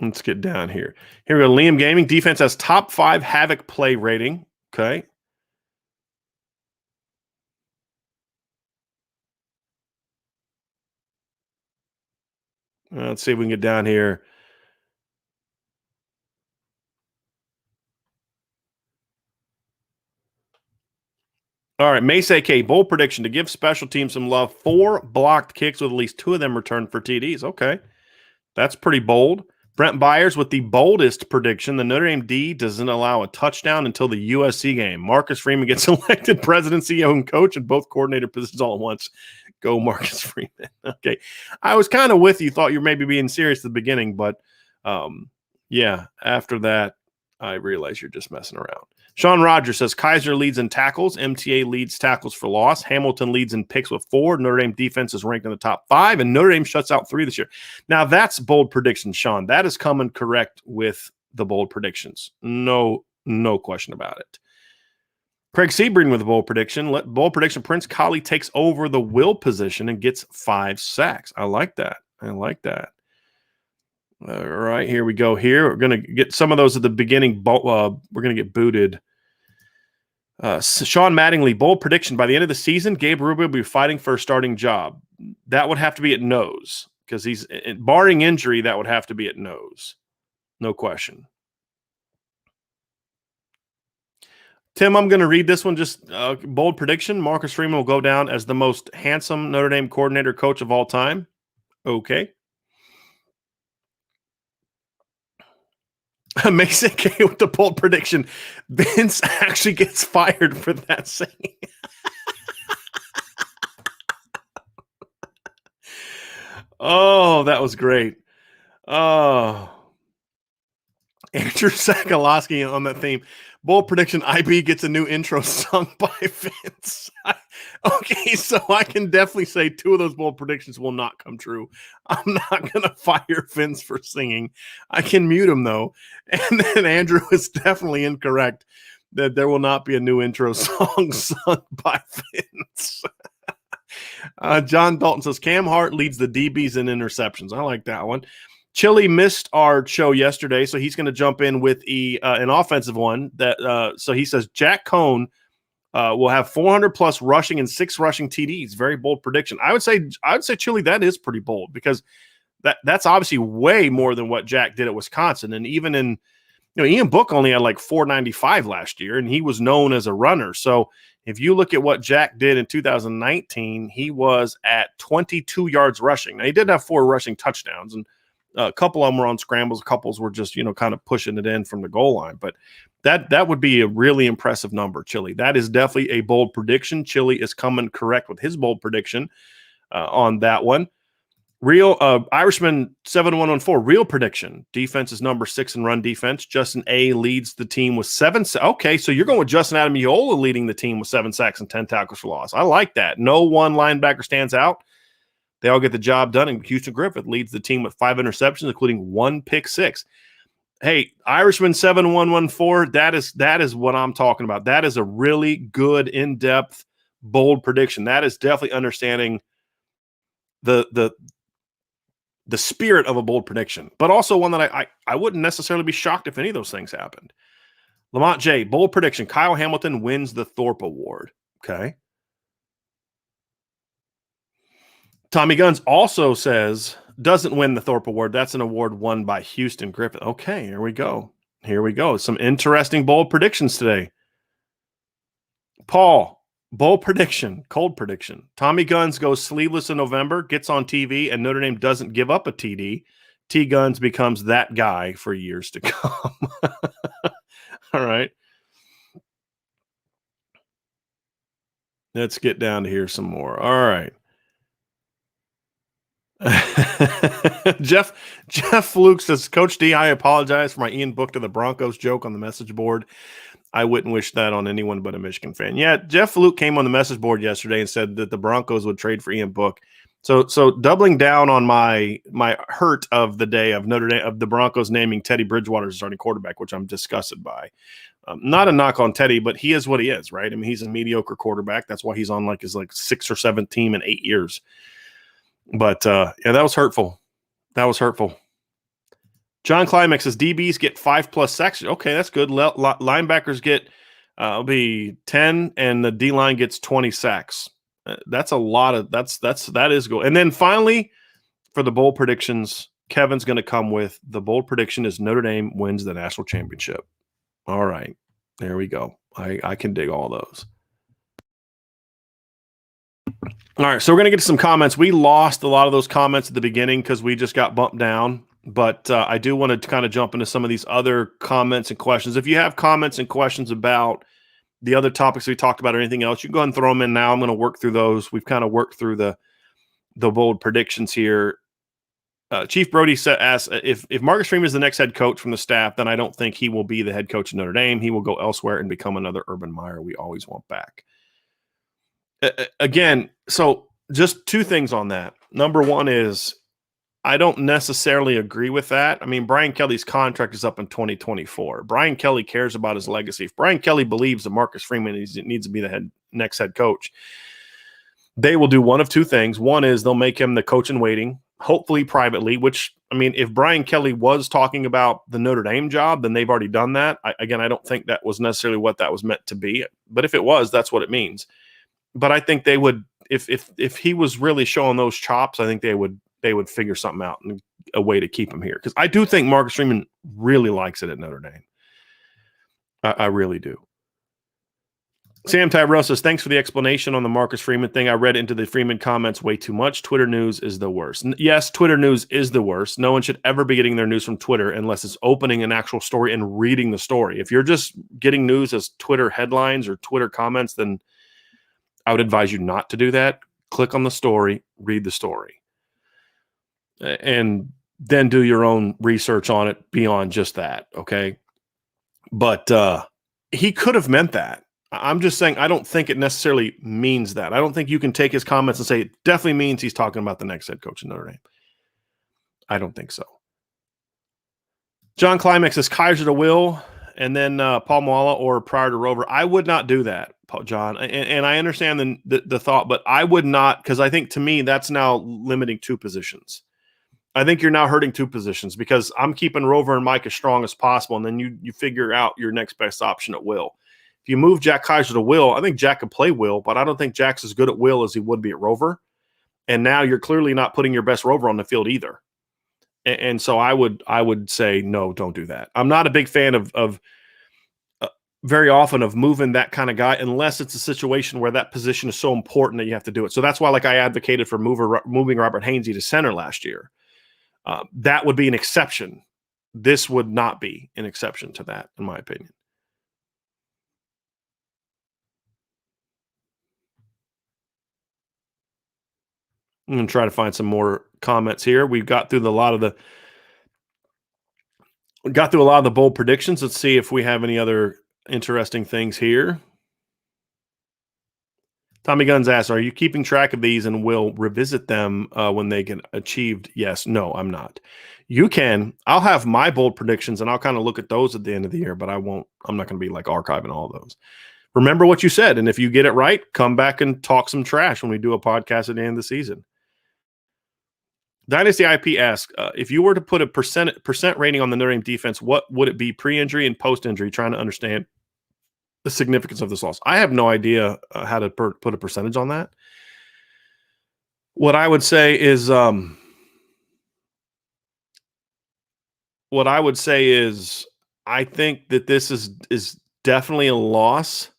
Let's get down here. Here we go. Liam Gaming defense has top 5 havoc play rating. Okay. Let's see if we can get down here. All right, Mace AK, bold prediction to give special teams some love. 4 blocked kicks with at least 2 of them returned for TDs. Okay, that's pretty bold. Brent Byers with the boldest prediction. The Notre Dame D doesn't allow a touchdown until the USC game. Marcus Freeman gets elected president, CEO, and coach in both coordinator positions all at once. Go Marcus Freeman. Okay, I was kind of with you. Thought you were maybe being serious at the beginning, but yeah, after that, I realize you're just messing around. Sean Rogers says Kaiser leads in tackles. MTA leads tackles for loss. Hamilton leads in picks with 4. Notre Dame defense is ranked in the top 5, and Notre Dame shuts out 3 this year. Now, that's bold prediction, Sean. That is coming correct with the bold predictions. No question about it. Craig Sebring with a bold prediction. Bold prediction, Prince Kollie takes over the will position and gets 5 sacks. I like that. All right, here we go. Here we're going to get some of those at the beginning. We're going to get booted. Sean Mattingly, bold prediction. By the end of the season, Gabe Rubio will be fighting for a starting job. That would have to be at nose, because he's, barring injury, that would have to be at nose. No question. Tim, I'm going to read this one. Just bold prediction. Marcus Freeman will go down as the most handsome Notre Dame coordinator coach of all time. Okay. Mason K with the bold prediction. Vince actually gets fired for that saying. Oh, that was great. Oh, Andrew Sakalowski on that theme. Bold prediction, IB gets a new intro sung by Vince. Okay, so I can definitely say 2 of those bold predictions will not come true. I'm not going to fire Vince for singing. I can mute him, though. And then Andrew is definitely incorrect that there will not be a new intro song sung by Vince. John Dalton says, Cam Hart leads the DBs in interceptions. I like that one. Chili missed our show yesterday, so he's going to jump in with an offensive one. So he says Jack Cohn will have 400+ rushing and 6 rushing TDs. Very bold prediction. I would say Chili, that is pretty bold, because that's obviously way more than what Jack did at Wisconsin. And even in, Ian Book only had like 495 last year, and he was known as a runner. So if you look at what Jack did in 2019, he was at 22 yards rushing. Now, he did have 4 rushing touchdowns, and a couple of them were on scrambles. A couple were just, kind of pushing it in from the goal line. But that would be a really impressive number, Chili. That is definitely a bold prediction. Chili is coming correct with his bold prediction on that one. Real Irishman 7114, real prediction. Defense is number 6 in run defense. Justin A leads the team with 7. Okay, so you're going with Justin Adamiola leading the team with 7 sacks and 10 tackles for loss. I like that. No one linebacker stands out. They all get the job done, and Houston Griffith leads the team with 5 interceptions, including 1 pick 6. Hey, Irishman 7114, that is what I'm talking about. That is a really good, in-depth, bold prediction. That is definitely understanding the spirit of a bold prediction, but also one that I wouldn't necessarily be shocked if any of those things happened. Lamont J, bold prediction: Kyle Hamilton wins the Thorpe Award. Okay. Tommy Guns also says doesn't win the Thorpe Award. That's an award won by Houston Griffith. Okay, here we go. Here we go. Some interesting bold predictions today. Paul, bold prediction, cold prediction. Tommy Guns goes sleeveless in November, gets on TV, and Notre Dame doesn't give up a TD. T Guns becomes that guy for years to come. All right. Let's get down to here some more. All right. Jeff Fluke says, Coach D, I apologize for my Ian Book to the Broncos joke on the message board. I wouldn't wish that on anyone but a Michigan fan. Yeah, Jeff Fluke came on the message board yesterday and said that the Broncos would trade for Ian Book. So doubling down on my hurt of the day of Notre Dame, of the Broncos naming Teddy Bridgewater as starting quarterback, which I'm disgusted by. Not a knock on Teddy, but he is what he is, right? I mean, he's a mediocre quarterback. That's why he's on his 6th or 7th team in 8 years. But yeah, that was hurtful. That was hurtful. John Climax says DBs get 5+ sacks. Okay, that's good. Linebackers get it'll be 10, and the D line gets 20 sacks. That's a lot of that is good. And then finally, for the bold predictions, Kevin's going to come with the bold prediction is Notre Dame wins the national championship. All right, there we go. I can dig all those. All right, so we're going to get to some comments. We lost a lot of those comments at the beginning because we just got bumped down. But I do want to kind of jump into some of these other comments and questions. If you have comments and questions about the other topics we talked about or anything else, you can go ahead and throw them in now. I'm going to work through those. We've kind of worked through the bold predictions here. Chief Brody asks, if Marcus Freeman is the next head coach from the staff, then I don't think he will be the head coach of Notre Dame. He will go elsewhere and become another Urban Meyer we always want back. Again, so just two things on that. Number one is I don't necessarily agree with that. I mean, Brian Kelly's contract is up in 2024. Brian Kelly cares about his legacy. If Brian Kelly believes that Marcus Freeman needs to be the next head coach, they will do one of two things. One is they'll make him the coach in waiting, hopefully privately, which, I mean, if Brian Kelly was talking about the Notre Dame job, then they've already done that. I don't think that was necessarily what that was meant to be. But if it was, that's what it means. But I think they would, if he was really showing those chops, I think they would figure something out and a way to keep him here. Because I do think Marcus Freeman really likes it at Notre Dame. I really do. Sam Tyrell says, thanks for the explanation on the Marcus Freeman thing. I read into the Freeman comments way too much. Twitter news is the worst. Yes, Twitter news is the worst. No one should ever be getting their news from Twitter unless it's opening an actual story and reading the story. If you're just getting news as Twitter headlines or Twitter comments, then I would advise you not to do that. Click on the story, read the story, and then do your own research on it beyond just that, okay? But he could have meant that. I'm just saying I don't think it necessarily means that. I don't think you can take his comments and say it definitely means he's talking about the next head coach in Notre Dame. I don't think so. John Climax says Kaiser to Will, and then Paul Moala or prior to Rover. I would not do that, John. And I understand the thought, but I would not, because I think to me that's now limiting two positions. I think you're now hurting two positions because I'm keeping Rover and Mike as strong as possible, and then you figure out your next best option at Will. If you move Jack Kaiser to Will, I think Jack could play Will, but I don't think Jack's as good at Will as he would be at Rover. And now you're clearly not putting your best Rover on the field either. And so I would say, no, don't do that. I'm not a big fan of very often of moving that kind of guy unless it's a situation where that position is so important that you have to do it. So that's why I advocated for moving Robert Hainsey to center last year. That would be an exception. This would not be an exception to that, in my opinion. I'm going to try to find some more comments here. We've got through a lot of the bold predictions. Let's see if we have any other interesting things here. Tommy Guns asks, are you keeping track of these and will revisit them when they get achieved? Yes. No, I'm not. You can. I'll have my bold predictions and I'll kind of look at those at the end of the year, but I'm not going to be like archiving all those. Remember what you said. And if you get it right, come back and talk some trash when we do a podcast at the end of the season. Dynasty IP asks, if you were to put a percent rating on the Notre Dame defense, what would it be pre-injury and post-injury? Trying to understand the significance of this loss. I have no idea how to put a percentage on that. What I would say is, I think that this is definitely a loss.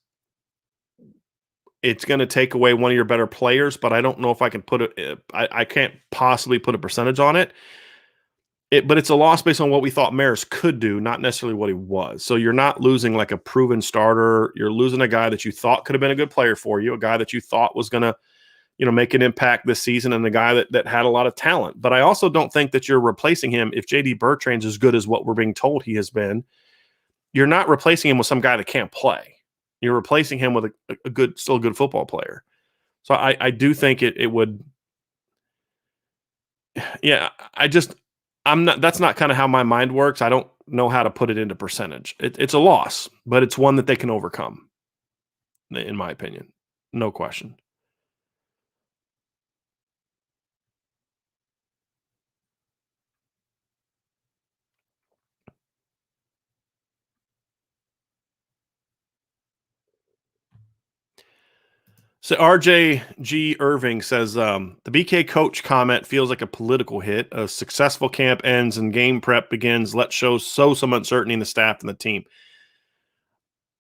It's going to take away one of your better players, but I don't know if I can put it. I can't possibly put a percentage on it. But it's a loss based on what we thought Marist could do, not necessarily what he was. So you're not losing like a proven starter. You're losing a guy that you thought could have been a good player for you, a guy that you thought was going to, make an impact this season, and the guy that had a lot of talent. But I also don't think that you're replacing him if J.D. Bertrand's as good as what we're being told he has been. You're not replacing him with some guy that can't play. You're replacing him with still a good football player. So I do think it would. Yeah, that's not kind of how my mind works. I don't know how to put it into percentage. It's a loss, but it's one that they can overcome, in my opinion. No question. So RJG Irving says, the BK coach comment feels like a political hit. A successful camp ends and game prep begins. Let's sow some uncertainty in the staff and the team.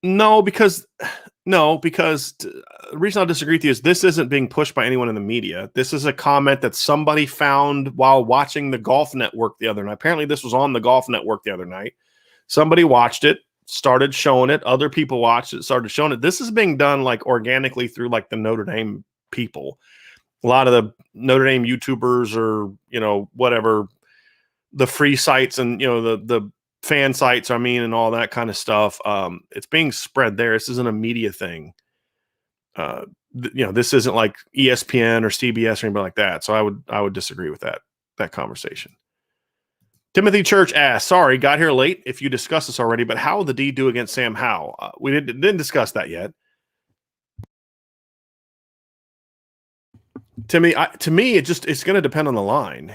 No, because the reason I'll disagree with you is this isn't being pushed by anyone in the media. This is a comment that somebody found while watching the Golf Network the other night. Apparently this was on the Golf Network the other night. Somebody watched it, started showing it. Other people watched it, started showing it. This is being done like organically through like the Notre Dame people. A lot of the Notre Dame YouTubers or, whatever, the free sites and, the fan sites, and all that kind of stuff. It's being spread there. This isn't a media thing. This isn't like ESPN or CBS or anybody like that. So I would disagree with that conversation. Timothy Church asks, sorry, got here late if you discussed this already, but how will the D do against Sam Howell? We didn't discuss that yet. Timmy, to me, it's going to depend on the line.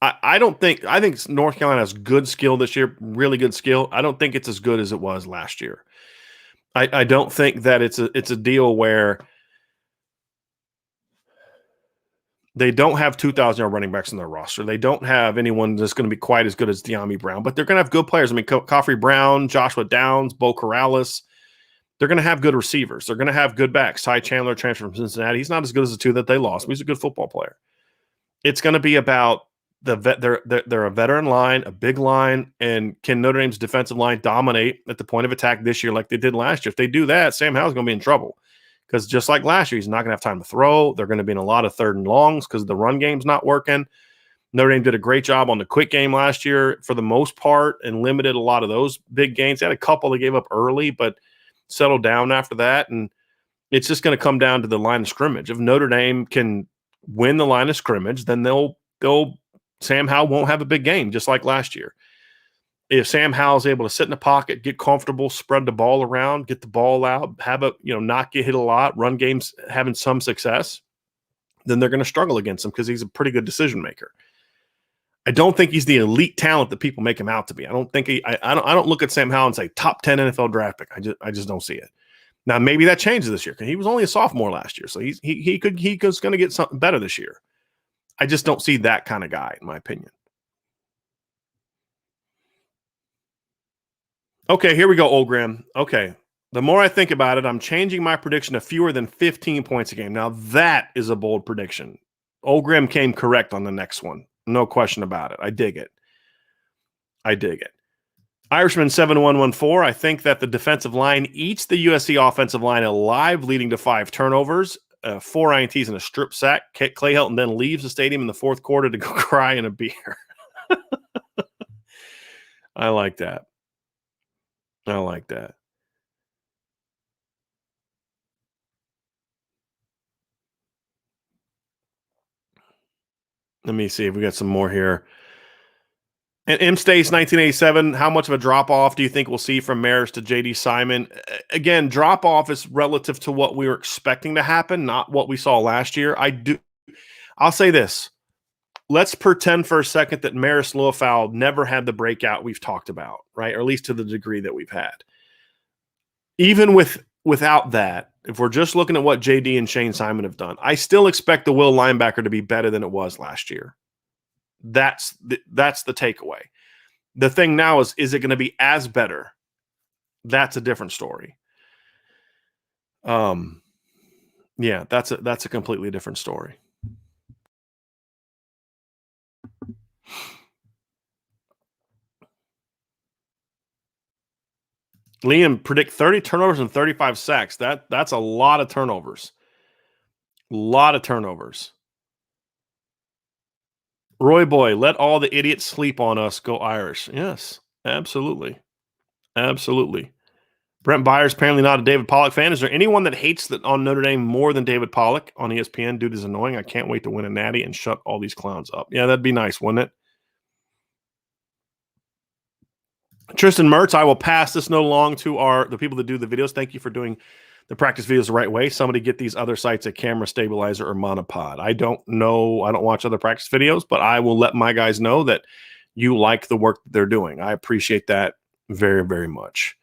I think North Carolina has good skill this year, really good skill. I don't think it's as good as it was last year. I don't think that it's a deal where they don't have 2,000-yard running backs in their roster. They don't have anyone that's going to be quite as good as De'Ami Brown, but they're going to have good players. Coffrey Brown, Joshua Downs, Bo Corrales. They're going to have good receivers. They're going to have good backs. Ty Chandler transferred from Cincinnati. He's not as good as the two that they lost, but he's a good football player. It's going to be about they're a veteran line, a big line, and can Notre Dame's defensive line dominate at the point of attack this year like they did last year? If they do that, Sam Howell's going to be in trouble. Because just like last year, he's not going to have time to throw. They're going to be in a lot of third and longs because the run game's not working. Notre Dame did a great job on the quick game last year for the most part and limited a lot of those big gains. They had a couple that gave up early, but settled down after that. And it's just going to come down to the line of scrimmage. If Notre Dame can win the line of scrimmage, then Sam Howell won't have a big game, just like last year. If Sam Howell's able to sit in the pocket, get comfortable, spread the ball around, get the ball out, have not get hit a lot, run games having some success, then they're going to struggle against him because he's a pretty good decision maker. I don't think he's the elite talent that people make him out to be. I don't think I don't look at Sam Howell and say top 10 NFL draft pick. I just don't see it. Now maybe that changes this year because he was only a sophomore last year, so he's going to get something better this year. I just don't see that kind of guy, in my opinion. Okay, here we go, Old Graham. Okay, the more I think about it, I'm changing my prediction to fewer than 15 points a game. Now, that is a bold prediction. Old Graham came correct on the next one. No question about it. I dig it. Irishman 7114, I think that the defensive line eats the USC offensive line alive, leading to 5 turnovers, 4 INTs, and a strip sack. Clay Helton then leaves the stadium in the fourth quarter to go cry in a beer. I like that. Let me see if we got some more here. And M States 1987, how much of a drop-off do you think we'll see from Marist to J.D. Simon? Again, drop-off is relative to what we were expecting to happen, not what we saw last year. I'll say this. Let's pretend for a second that Marist Liufau never had the breakout we've talked about, right? Or at least to the degree that we've had. Even without that, if we're just looking at what JD and Shane Simon have done, I still expect the Will linebacker to be better than it was last year. That's the takeaway. The thing now is it going to be as better? That's a different story. Yeah, that's a completely different story. Liam, predict 30 turnovers and 35 sacks. That's a lot of turnovers. A lot of turnovers. Roy Boy, let all the idiots sleep on us. Go Irish. Yes, absolutely. Absolutely. Brent Byers, apparently not a David Pollock fan. Is there anyone that hates that on Notre Dame more than David Pollock on ESPN? Dude is annoying. I can't wait to win a natty and shut all these clowns up. Yeah, that'd be nice, wouldn't it? Tristan Mertz, I will pass this note along to the people that do the videos. Thank you for doing the practice videos the right way. Somebody get these other sites at Camera Stabilizer or Monopod. I don't know. I don't watch other practice videos, but I will let my guys know that you like the work that they're doing. I appreciate that very, very much.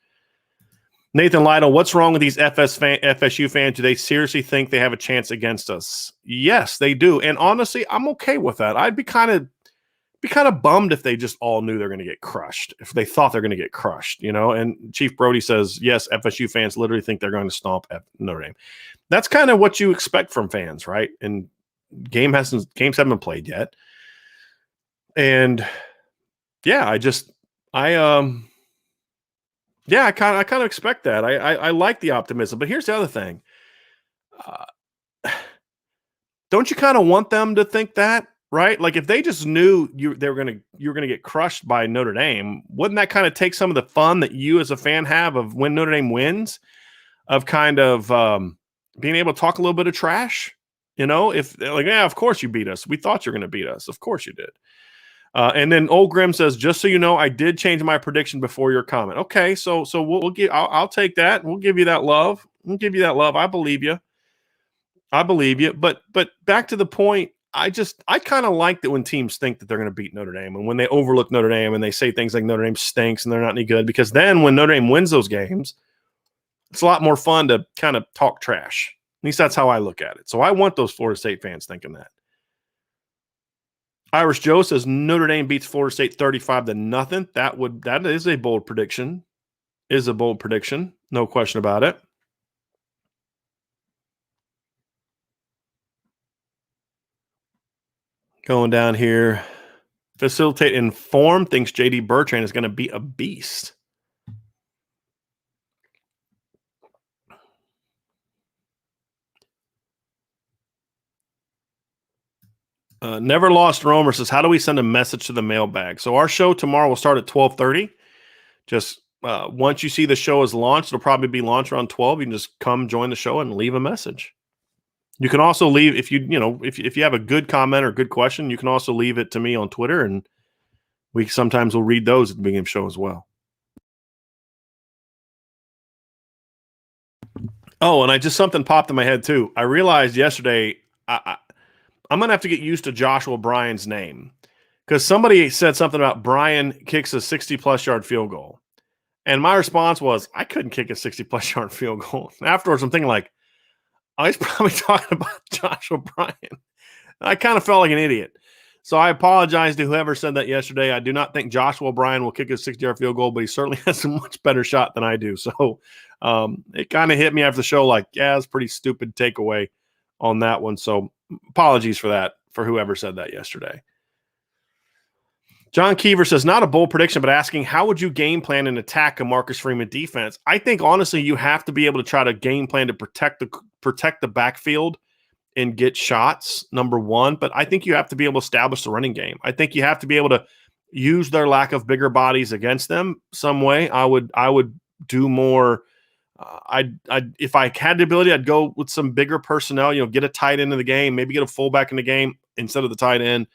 Nathan Lytle, what's wrong with these FSU fans? Do they seriously think they have a chance against us? Yes, they do. And honestly, I'm okay with that. I'd be kind of bummed if they just all knew they're going to get crushed, if they thought they're going to get crushed, you know. And Chief Brody says, yes, FSU fans literally think they're going to stomp Notre Dame. That's kind of what you expect from fans, right? And games haven't been played yet. And yeah, I kind of expect that. I like the optimism, but here's the other thing. Don't you kind of want them to think that? Right? Like if they just knew you were gonna get crushed by Notre Dame, wouldn't that kind of take some of the fun that you as a fan have of when Notre Dame wins, of kind of being able to talk a little bit of trash? You know, if like, yeah, of course you beat us. We thought you were gonna beat us. Of course you did. And then Old Grim says, just so you know, I did change my prediction before your comment. Okay, so we'll give. I'll take that. We'll give you that love. We'll give you that love. I believe you. But back to the point. I kind of like that when teams think that they're going to beat Notre Dame and when they overlook Notre Dame and they say things like Notre Dame stinks and they're not any good, because then when Notre Dame wins those games, it's a lot more fun to kind of talk trash. At least that's how I look at it. So I want those Florida State fans thinking that. Irish Joe says Notre Dame beats Florida State 35-0. That is a bold prediction. No question about it. Going down here. Facilitate Inform thinks JD Bertrand is going to be a beast. Never Lost Romer says, how do we send a message to the mailbag? So our show tomorrow will start at 12:30. Just once you see the show is launched, it'll probably be launched around 12. You can just come join the show and leave a message. You can also leave if you have a good comment or good question, you can also leave it to me on Twitter, and we sometimes will read those at the beginning of the show as well. Oh, and something popped in my head too. I realized yesterday I'm going to have to get used to Joshua Bryan's name, because somebody said something about Bryan kicks a 60-plus yard field goal. And my response was, I couldn't kick a 60-plus yard field goal. And afterwards, I'm thinking like, oh, he's probably talking about Joshua Bryan. I kind of felt like an idiot. So I apologize to whoever said that yesterday. I do not think Joshua Bryan will kick a 60-yard field goal, but he certainly has a much better shot than I do. So it kind of hit me after the show like, yeah, it's a pretty stupid takeaway on that one. So apologies for that, for whoever said that yesterday. John Keever says, not a bold prediction, but asking, how would you game plan and attack a Marcus Freeman defense? I think, honestly, you have to be able to try to game plan to protect the backfield and get shots, number one. But I think you have to be able to establish the running game. I think you have to be able to use their lack of bigger bodies against them some way. I would do more. If I had the ability, I'd go with some bigger personnel, get a tight end in the game, maybe get a fullback in the game instead of the tight end.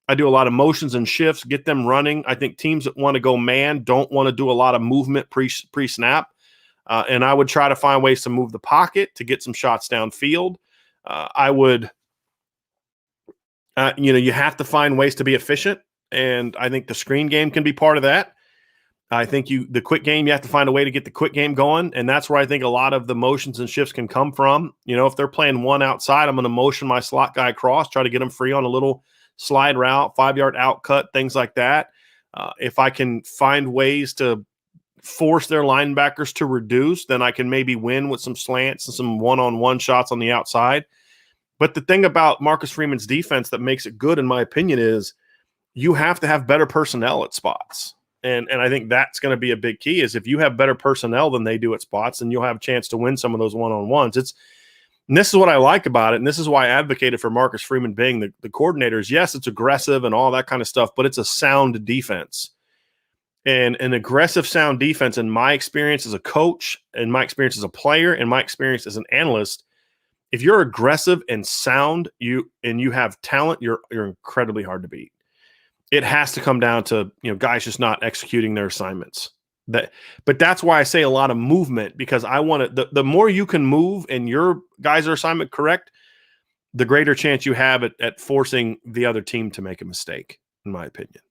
I do a lot of motions and shifts, get them running. I think teams that want to go man don't want to do a lot of movement pre-snap. And I would try to find ways to move the pocket to get some shots downfield. I would You have to find ways to be efficient, and I think the screen game can be part of that. I think the quick game, you have to find a way to get the quick game going, and that's where I think a lot of the motions and shifts can come from. If they're playing one outside, I'm going to motion my slot guy across, try to get him free on a little slide route, 5-yard out cut, things like that. If I can find ways to force their linebackers to reduce, then I can maybe win with some slants and some one-on-one shots on the outside. But the thing about Marcus Freeman's defense that makes it good, in my opinion, is you have to have better personnel at spots. And I think that's going to be a big key, is if you have better personnel than they do at spots, then you'll have a chance to win some of those one-on-ones. And this is what I like about it, and this is why I advocated for Marcus Freeman being the coordinators. Yes, it's aggressive and all that kind of stuff, but it's a sound defense. And an aggressive, sound defense, in my experience as a coach, in my experience as a player, in my experience as an analyst, if you're aggressive and sound, you have talent, you're incredibly hard to beat. It has to come down to guys just not executing their assignments. But that's why I say a lot of movement, because I want to. The more you can move and your guys are assignment correct, the greater chance you have at forcing the other team to make a mistake, in my opinion.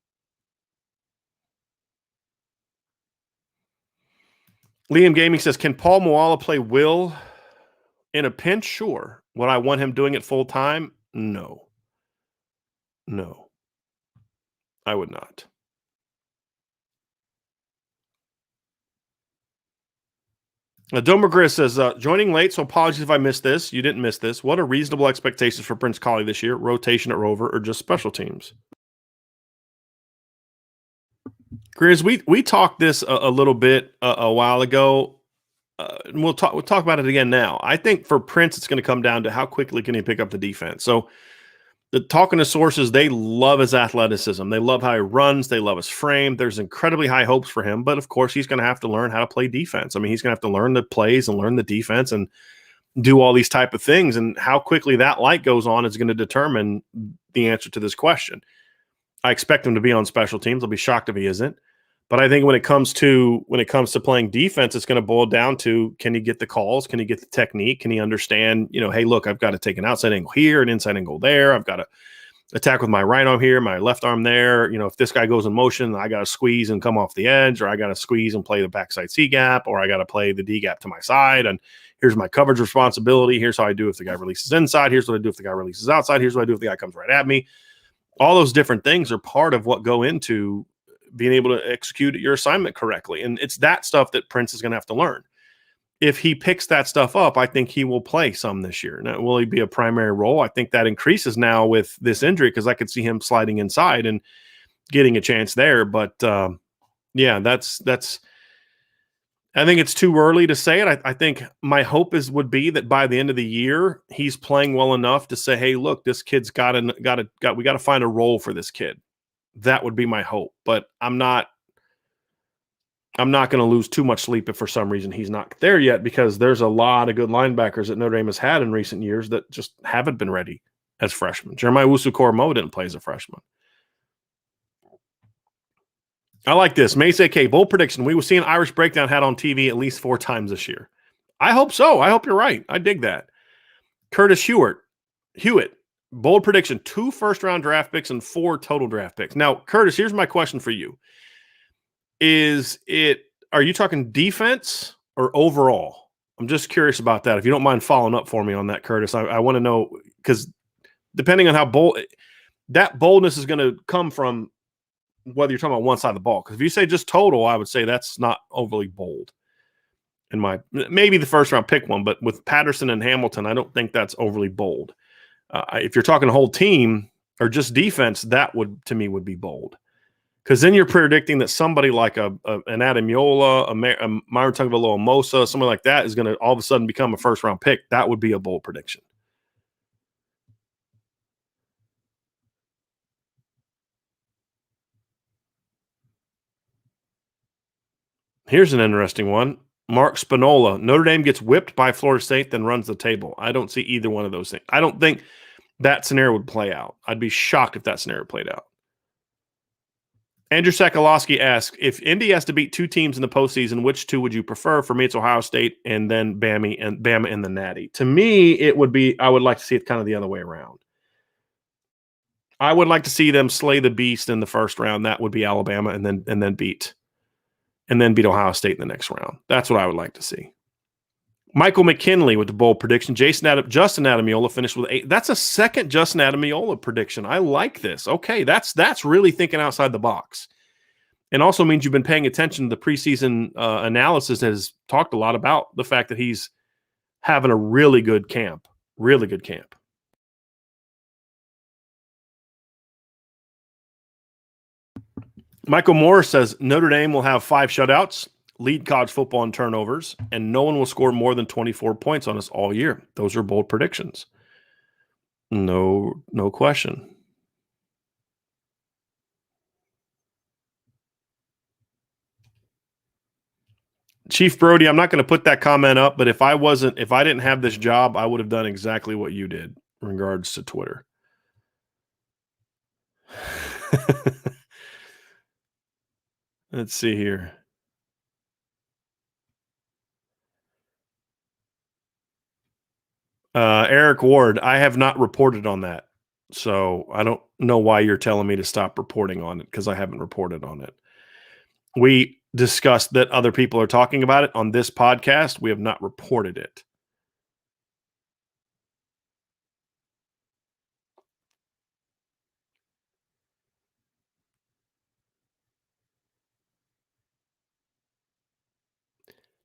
Liam Gaming says, can Paul Moala play Will in a pinch? Sure. Would I want him doing it full time? No. I would not. Domer Gris says, joining late, so apologies if I missed this. You didn't miss this. What are reasonable expectations for Prince Kollie this year? Rotation at Rover or just special teams? Grizz, we talked this a little bit a while ago. And we'll talk about it again now. I think for Prince, it's going to come down to how quickly can he pick up the defense. So talking to sources, they love his athleticism. They love how he runs. They love his frame. There's incredibly high hopes for him. But, of course, he's going to have to learn how to play defense. I mean, he's going to have to learn the plays and learn the defense and do all these type of things. And how quickly that light goes on is going to determine the answer to this question. I expect him to be on special teams. I'll be shocked if he isn't. But I think when it comes to playing defense, it's going to boil down to, can he get the calls? Can he get the technique? Can he understand, hey, look, I've got to take an outside angle here, an inside angle there. I've got to attack with my right arm here, my left arm there. If this guy goes in motion, I got to squeeze and come off the edge, or I got to squeeze and play the backside C gap, or I got to play the D gap to my side. And here's my coverage responsibility. Here's how I do if the guy releases inside. Here's what I do if the guy releases outside. Here's what I do if the guy comes right at me. All those different things are part of what go into being able to execute your assignment correctly. And it's that stuff that Prince is going to have to learn. If he picks that stuff up, I think he will play some this year. Now, will he be a primary role? I think that increases now with this injury, because I could see him sliding inside and getting a chance there. But yeah, that's. I think it's too early to say it. I think my hope would be that by the end of the year, he's playing well enough to say, hey, look, this kid's we got to find a role for this kid. That would be my hope, but I'm not going to lose too much sleep if for some reason he's not there yet, because there's a lot of good linebackers that Notre Dame has had in recent years that just haven't been ready as freshmen. Jeremiah Wusu-Koromoa didn't play as a freshman. I like this. Mace AK, bold prediction. We will see an Irish breakdown hat on TV at least 4 times this year. I hope so. I hope you're right. I dig that. Curtis Hewitt. Bold prediction, 2 first-round draft picks and 4 total draft picks. Now, Curtis, here's my question for you. Are you talking defense or overall? I'm just curious about that. If you don't mind following up for me on that, Curtis, I want to know, because depending on how bold, that boldness is going to come from whether you're talking about one side of the ball. Because if you say just total, I would say that's not overly bold. Maybe the first-round pick one, but with Patterson and Hamilton, I don't think that's overly bold. If you're talking a whole team or just defense, that would be bold, because then you're predicting that somebody like an Adam Yola, a Myron Tagovailoa-Amosa, somebody like that is going to all of a sudden become a first-round pick. That would be a bold prediction. Here's an interesting one. Mark Spinola, Notre Dame gets whipped by Florida State, then runs the table. I don't see either one of those things. I don't think that scenario would play out. I'd be shocked if that scenario played out. Andrew Sakolowski asks, if Indy has to beat 2 teams in the postseason, which 2 would you prefer? For me, it's Ohio State and then Bama and the Natty. To me, it would be, I would like to see it kind of the other way around. I would like to see them slay the beast in the first round. That would be Alabama, and then beat Ohio State in the next round. That's what I would like to see. Michael McKinley with the bold prediction. Justin Adamiola finished with 8. That's a second Justin Adamiola prediction. I like this. Okay, that's really thinking outside the box. And also means you've been paying attention to the preseason analysis that has talked a lot about the fact that he's having a really good camp. Really good camp. Michael Moore says Notre Dame will have 5 shutouts, lead college football in turnovers, and no one will score more than 24 points on us all year. Those are bold predictions. No question. Chief Brody, I'm not going to put that comment up, but if I didn't have this job, I would have done exactly what you did in regards to Twitter. Let's see here. Eric Ward, I have not reported on that. So I don't know why you're telling me to stop reporting on it, because I haven't reported on it. We discussed that other people are talking about it on this podcast. We have not reported it.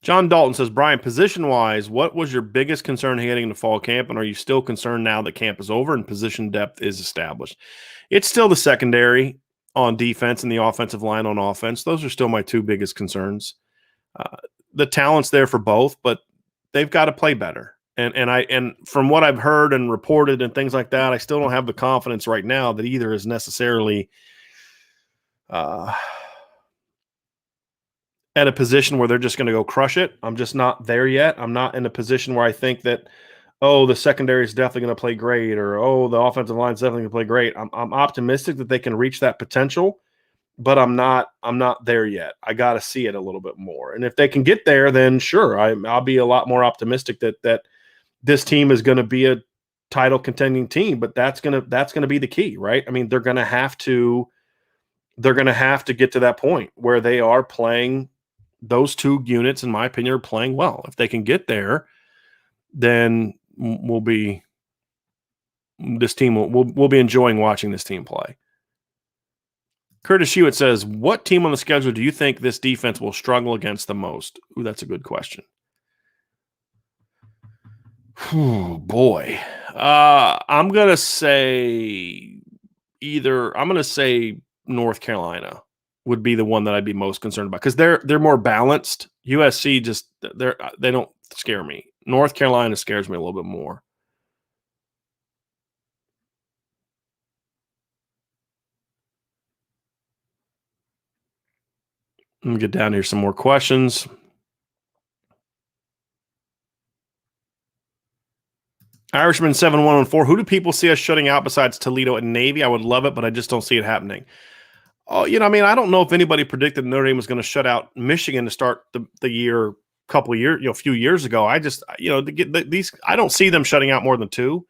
John Dalton says, Brian, position-wise, what was your biggest concern heading into fall camp, and are you still concerned now that camp is over and position depth is established? It's still the secondary on defense and the offensive line on offense. Those are still my 2 biggest concerns. The talent's there for both, but they've got to play better. And from what I've heard and reported and things like that, I still don't have the confidence right now that either is necessarily at a position where they're just going to go crush it. I'm just not there yet. I'm not in a position where I think that, the secondary is definitely going to play great, or, the offensive line is definitely going to play great. I'm optimistic that they can reach that potential, but I'm not there yet. I got to see it a little bit more. And if they can get there, then sure, I'll be a lot more optimistic that this team is going to be a title contending team, but that's going to be the key, right? I mean, they're going to have to get to that point where they are playing. Those 2 units, in my opinion, are playing well. If they can get there, then we'll be enjoying watching this team play. Curtis Hewitt says, what team on the schedule do you think this defense will struggle against the most? Ooh, that's a good question. Ooh, boy. I'm going to say North Carolina would be the one that I'd be most concerned about, because they're more balanced. USC they don't scare me. North Carolina scares me a little bit more. Let me get down here some more questions. Irishman 7114. Who do people see us shutting out besides Toledo and Navy? I would love it, but I just don't see it happening. Oh, I don't know if anybody predicted Notre Dame was going to shut out Michigan to start the year, a few years ago. I just, I don't see them shutting out more than 2.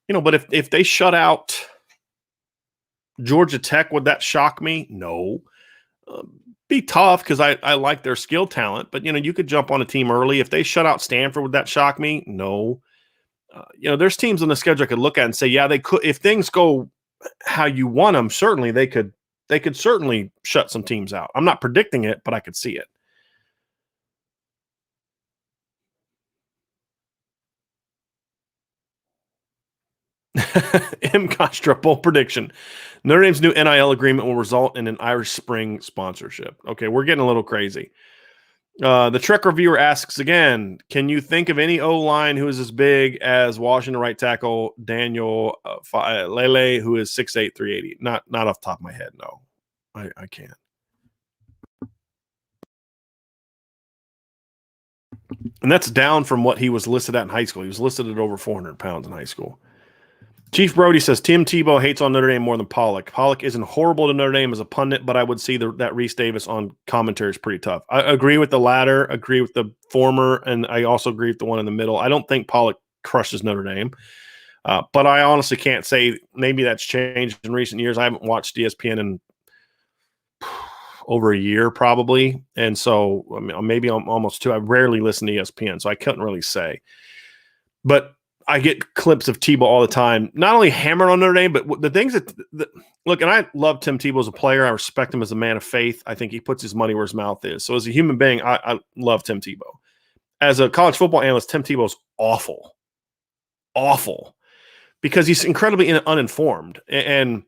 But if they shut out Georgia Tech, would that shock me? No. Be tough, because I like their skill talent, but you could jump on a team early. If they shut out Stanford, would that shock me? No. There's teams on the schedule I could look at and say, yeah, they could, if things go how you want them. Certainly they could certainly shut some teams out. I'm not predicting it, but I could see it. M. Castro, bold prediction. Notre Dame's new NIL agreement will result in an Irish Spring sponsorship. Okay, we're getting a little crazy. The Trek reviewer asks again, can you think of any O-line who is as big as Washington right tackle Daniel Lele, who is 6'8", 380? Not off the top of my head, no. I can't. And that's down from what he was listed at in high school. He was listed at over 400 pounds in high school. Chief Brody says, Tim Tebow hates on Notre Dame more than Pollock. Pollock isn't horrible to Notre Dame as a pundit, but I would see that Reese Davis on commentary is pretty tough. I agree with the latter, agree with the former, and I also agree with the one in the middle. I don't think Pollock crushes Notre Dame. But I honestly can't say. Maybe that's changed in recent years. I haven't watched ESPN in over a year probably. And so maybe I'm almost two. I rarely listen to ESPN, so I couldn't really say. But I get clips of Tebow all the time, not only hammered on Notre Dame, but the things that look, and I love Tim Tebow as a player. I respect him as a man of faith. I think he puts his money where his mouth is. So as a human being, I love Tim Tebow. As a college football analyst, Tim Tebow's awful, because he's incredibly uninformed. And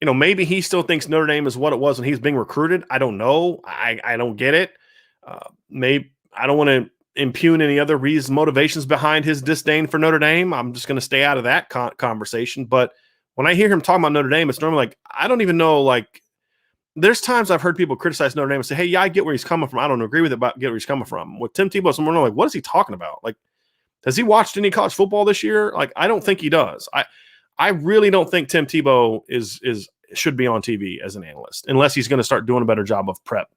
maybe he still thinks Notre Dame is what it was when he's being recruited. I don't know. I don't get it. Maybe I don't want to impugn any other reasons, motivations behind his disdain for Notre Dame. I'm just going to stay out of that conversation. But when I hear him talking about Notre Dame, it's normally like, I don't even know. Like, there's times I've heard people criticize Notre Dame and say, hey, yeah, I get where he's coming from. I don't agree with it, but I get where he's coming from. With Tim Tebow, someone like, what is he talking about? Like, has he watched any college football this year? Like, I don't think he does. I really don't think Tim Tebow should be on TV as an analyst, unless he's going to start doing a better job of prep,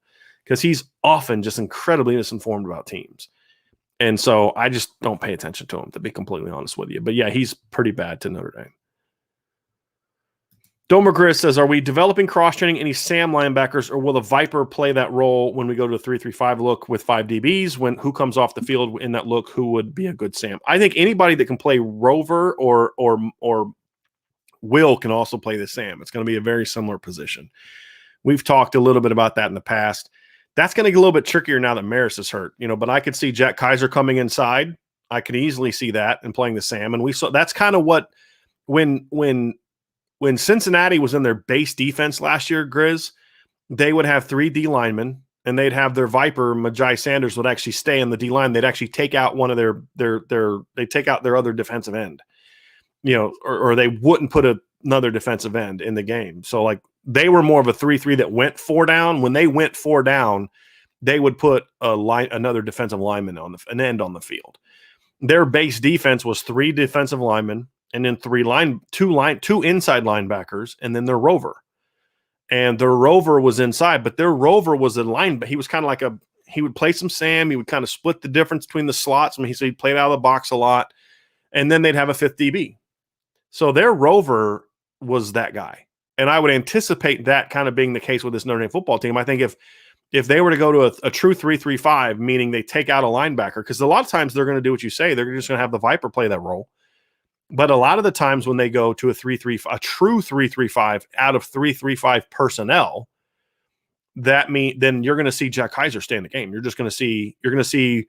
because he's often just incredibly misinformed about teams. And so I just don't pay attention to him, to be completely honest with you. But yeah, he's pretty bad to Notre Dame. Domer Gris says, are we developing cross-training any Sam linebackers, or will the Viper play that role when we go to a 3-3-5 look with 5 DBs? Who comes off the field in that look, who would be a good Sam? I think anybody that can play Rover or Will can also play the Sam. It's going to be a very similar position. We've talked a little bit about that in the past. That's going to get a little bit trickier now that Marist is hurt, but I could see Jack Kaiser coming inside. I could easily see that and playing the Sam. And we saw that's kind of what when Cincinnati was in their base defense last year, Grizz, they would have 3 D linemen, and they'd have their Viper, Majai Sanders, would actually stay in the D line. They'd actually take out one of they take out their other defensive end, or they wouldn't put another defensive end in the game. So like, they were more of a 3-3 that went 4 down. When they went 4 down, they would put another defensive lineman an end on the field. Their base defense was 3 defensive linemen, and then 2 inside linebackers, and then their Rover. And their Rover was inside, but their Rover was a line. He was kind of like he would play some Sam. He would kind of split the difference between the slots. He said he played out of the box a lot, and then they'd have a 5th DB. So their Rover was that guy. And I would anticipate that kind of being the case with this Notre Dame football team. I think if they were to go to a true 3-3-5, meaning they take out a linebacker, because a lot of times they're going to do what you say. They're just going to have the Viper play that role. But a lot of the times when they go to a true 3-3-5 out of 3-3-5 personnel, then you're going to see Jack Kaiser stay in the game. You're going to see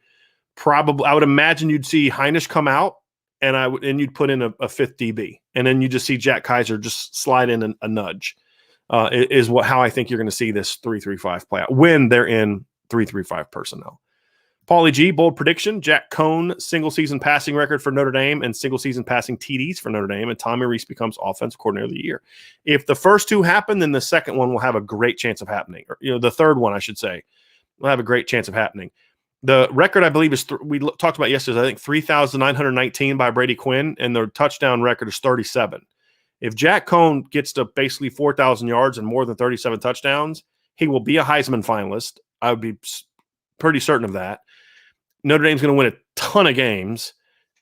probably, I would imagine you'd see Heinisch come out, and you'd put in a 5th DB, and then you just see Jack Kaiser just slide in a nudge. Is how I think you're going to see this 3-3-5 play out when they're in 3-3-5 personnel. Paulie G, bold prediction: Jack Cohn, single season passing record for Notre Dame and single season passing TDs for Notre Dame, and Tommy Rees becomes offensive coordinator of the year. If the first 2 happen, then the second one will have a great chance of happening. Or, the third one, I should say, will have a great chance of happening. The record, I believe, is we talked about yesterday, I think 3,919 by Brady Quinn, and the touchdown record is 37. If Jack Cohn gets to basically 4,000 yards and more than 37 touchdowns, he will be a Heisman finalist. I would be pretty certain of that. Notre Dame's going to win a ton of games,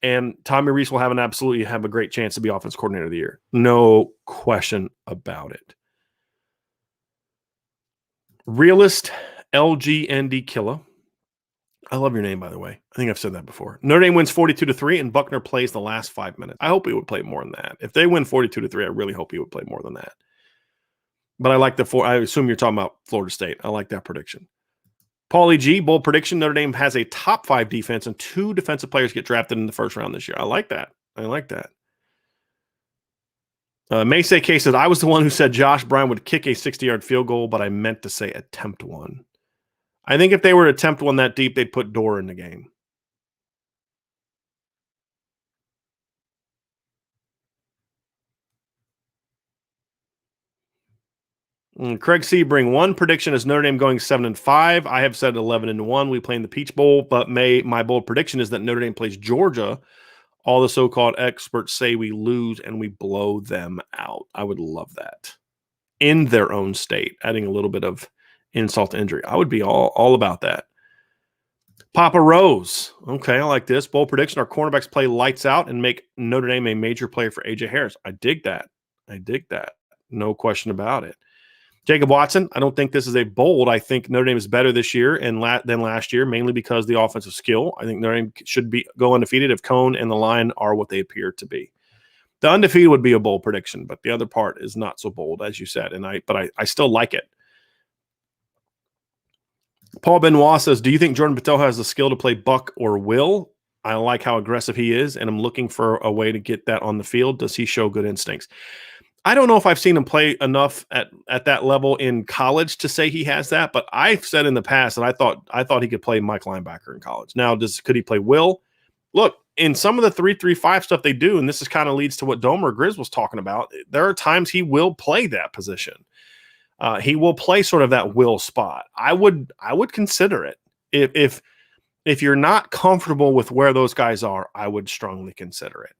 and Tommy Rees will have a great chance to be offensive coordinator of the year. No question about it. Realist LGND Killer. I love your name, by the way. I think I've said that before. Notre Dame wins 42-3, and Buckner plays the last 5 minutes. I hope he would play more than that. If they win 42-3, I really hope he would play more than that. But I like I assume you're talking about Florida State. I like that prediction. Paulie G, bold prediction: Notre Dame has a top 5 defense, and 2 defensive players get drafted in the first round this year. I like that. Maysay K said, I was the one who said Josh Bryan would kick a 60-yard field goal, but I meant to say attempt one. I think if they were to attempt one that deep, they'd put Dorr in the game. Craig Sebring, one prediction is Notre Dame going 7-5. I have said 11-1. We play in the Peach Bowl, but my bold prediction is that Notre Dame plays Georgia. All the so-called experts say we lose and we blow them out. I would love that. In their own state, adding a little bit of insult to injury. I would be all about that. Papa Rose. Okay, I like this. Bold prediction. Our cornerbacks play lights out and make Notre Dame a major player for A.J. Harris. I dig that. No question about it. Jacob Watson. I don't think this is a bold. I think Notre Dame is better this year than last year, mainly because the offensive skill. I think Notre Dame should go undefeated if Cone and the line are what they appear to be. The undefeated would be a bold prediction, but the other part is not so bold, as you said, but I still like it. Paul Benoit says, do you think Jordan Patel has the skill to play Buck or Will? I like how aggressive he is, and I'm looking for a way to get that on the field. Does he show good instincts? I don't know if I've seen him play enough at that level in college to say he has that, but I've said in the past that I thought he could play Mike linebacker in college. Now, could he play Will? Look, in some of the 3-3-5 stuff they do, and this is kind of leads to what Domer Grizz was talking about, there are times he will play that position. He will play sort of that Will spot. I would consider it. If you're not comfortable with where those guys are, I would strongly consider it.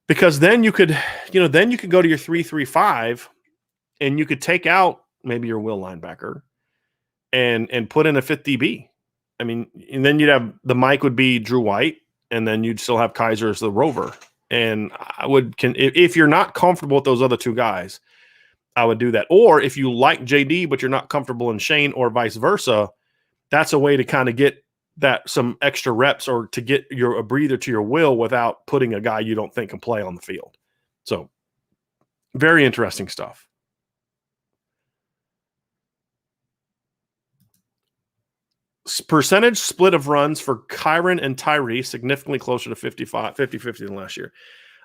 Because then you could go to your 3-3-5 and you could take out maybe your Will linebacker and put in a 5th DB. I mean, and then you'd have the Mike would be Drew White, and then you'd still have Kaiser as the rover. And if you're not comfortable with those other two guys, I would do that. Or if you like JD, but you're not comfortable in Shane, or vice versa, that's a way to kind of get that some extra reps, or to get a breather to your Will without putting a guy you don't think can play on the field. So very interesting stuff. Percentage split of runs for Kyron and Tyree significantly closer to 50-50 than last year.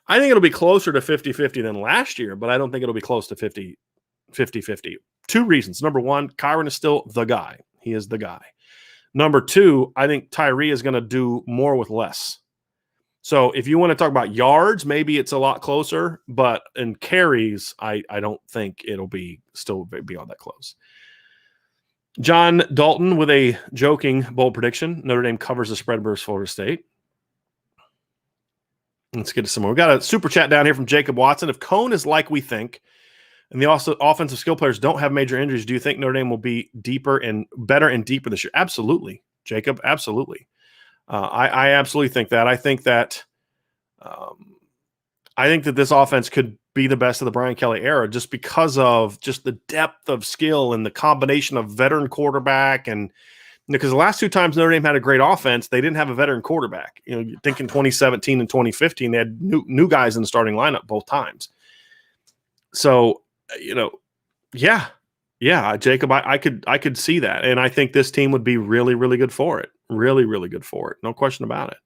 I think it'll be closer to 50-50 than last year, but I don't think it'll be close to 50-50. Two reasons. Number one, Kyron is still the guy. He is the guy. Number two, I think Tyree is going to do more with less. So if you want to talk about yards, maybe it's a lot closer, but in carries, I don't think it'll still be all that close. John Dalton with a joking bold prediction. Notre Dame covers the spread versus Florida State. Let's get to some more. We got a super chat down here from Jacob Watson. If Cone is like we think, and the offensive skill players don't have major injuries, do you think Notre Dame will be better and deeper this year? Absolutely, Jacob. Absolutely. I absolutely think that. I think that this offense could be the best of the Brian Kelly era, just because of just the depth of skill and the combination of veteran quarterback. And because the last two times Notre Dame had a great offense, they didn't have a veteran quarterback. You think in 2017 and 2015, they had new guys in the starting lineup both times. So, yeah, Jacob, I could see that. And I think this team would be really, really good for it. Really, really good for it. No question about it.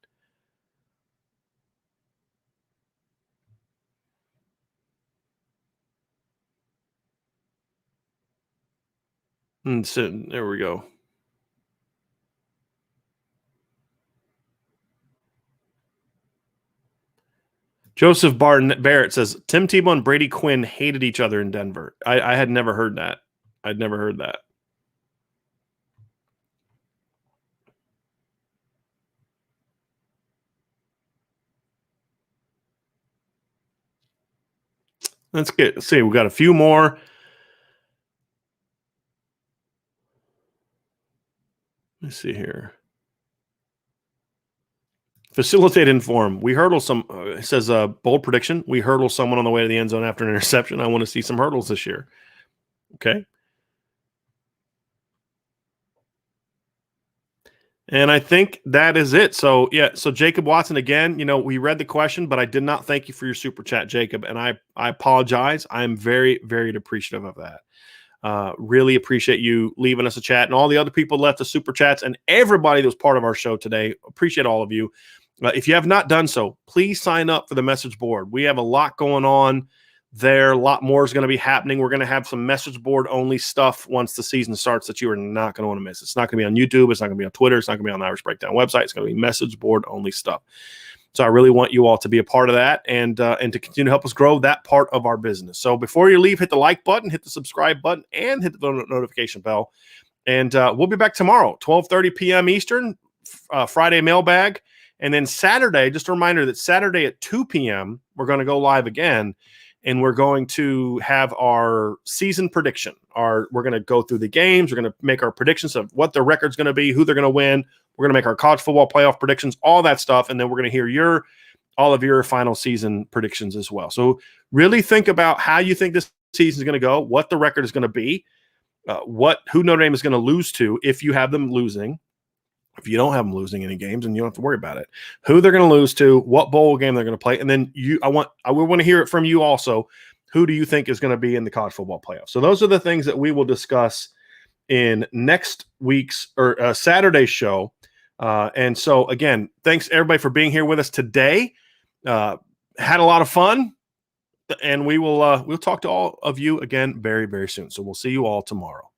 And so there we go. Joseph Barrett says, Tim Tebow and Brady Quinn hated each other in Denver. I had never heard that. I'd never heard that. Let's see. We've got a few more. Let's see here. Facilitate inform. We hurdle some. It says bold prediction. We hurdle someone on the way to the end zone after an interception. I want to see some hurdles this year. Okay. And I think that is it. So, yeah. So, Jacob Watson, again, we read the question, but I did not thank you for your super chat, Jacob. And I apologize. I am very, very appreciative of that. Really appreciate you leaving us a chat, and all the other people left the super chats, and everybody that was part of our show today. Appreciate all of you. If you have not done so, please sign up for the message board. We have a lot going on there. A lot more is going to be happening. We're going to have some message board only stuff once the season starts that you are not going to want to miss. It's not going to be on YouTube. It's not going to be on Twitter. It's not going to be on the Irish Breakdown website. It's going to be message board only stuff. So I really want you all to be a part of that, and to continue to help us grow that part of our business. So before you leave, hit the like button, hit the subscribe button, and hit the notification bell. And we'll be back tomorrow, 12:30 p.m. Eastern, Friday mailbag. And then Saturday, just a reminder that Saturday at 2 p.m., we're going to go live again, and we're going to have our season prediction. We're going to go through the games. We're going to make our predictions of what the record's going to be, who they're going to win, We're going to make our college football playoff predictions, all that stuff, and then we're going to hear all of your final season predictions as well. So really think about how you think this season is going to go, what the record is going to be, who Notre Dame is going to lose to if you have them losing. If you don't have them losing any games, and you don't have to worry about it, who they're going to lose to, what bowl game they're going to play, and then I want to hear it from you also. Who do you think is going to be in the college football playoff? So those are the things that we will discuss in next week's or Saturday's show. And so again, thanks everybody for being here with us today. Had a lot of fun, and we'll talk to all of you again very, very soon. So we'll see you all tomorrow.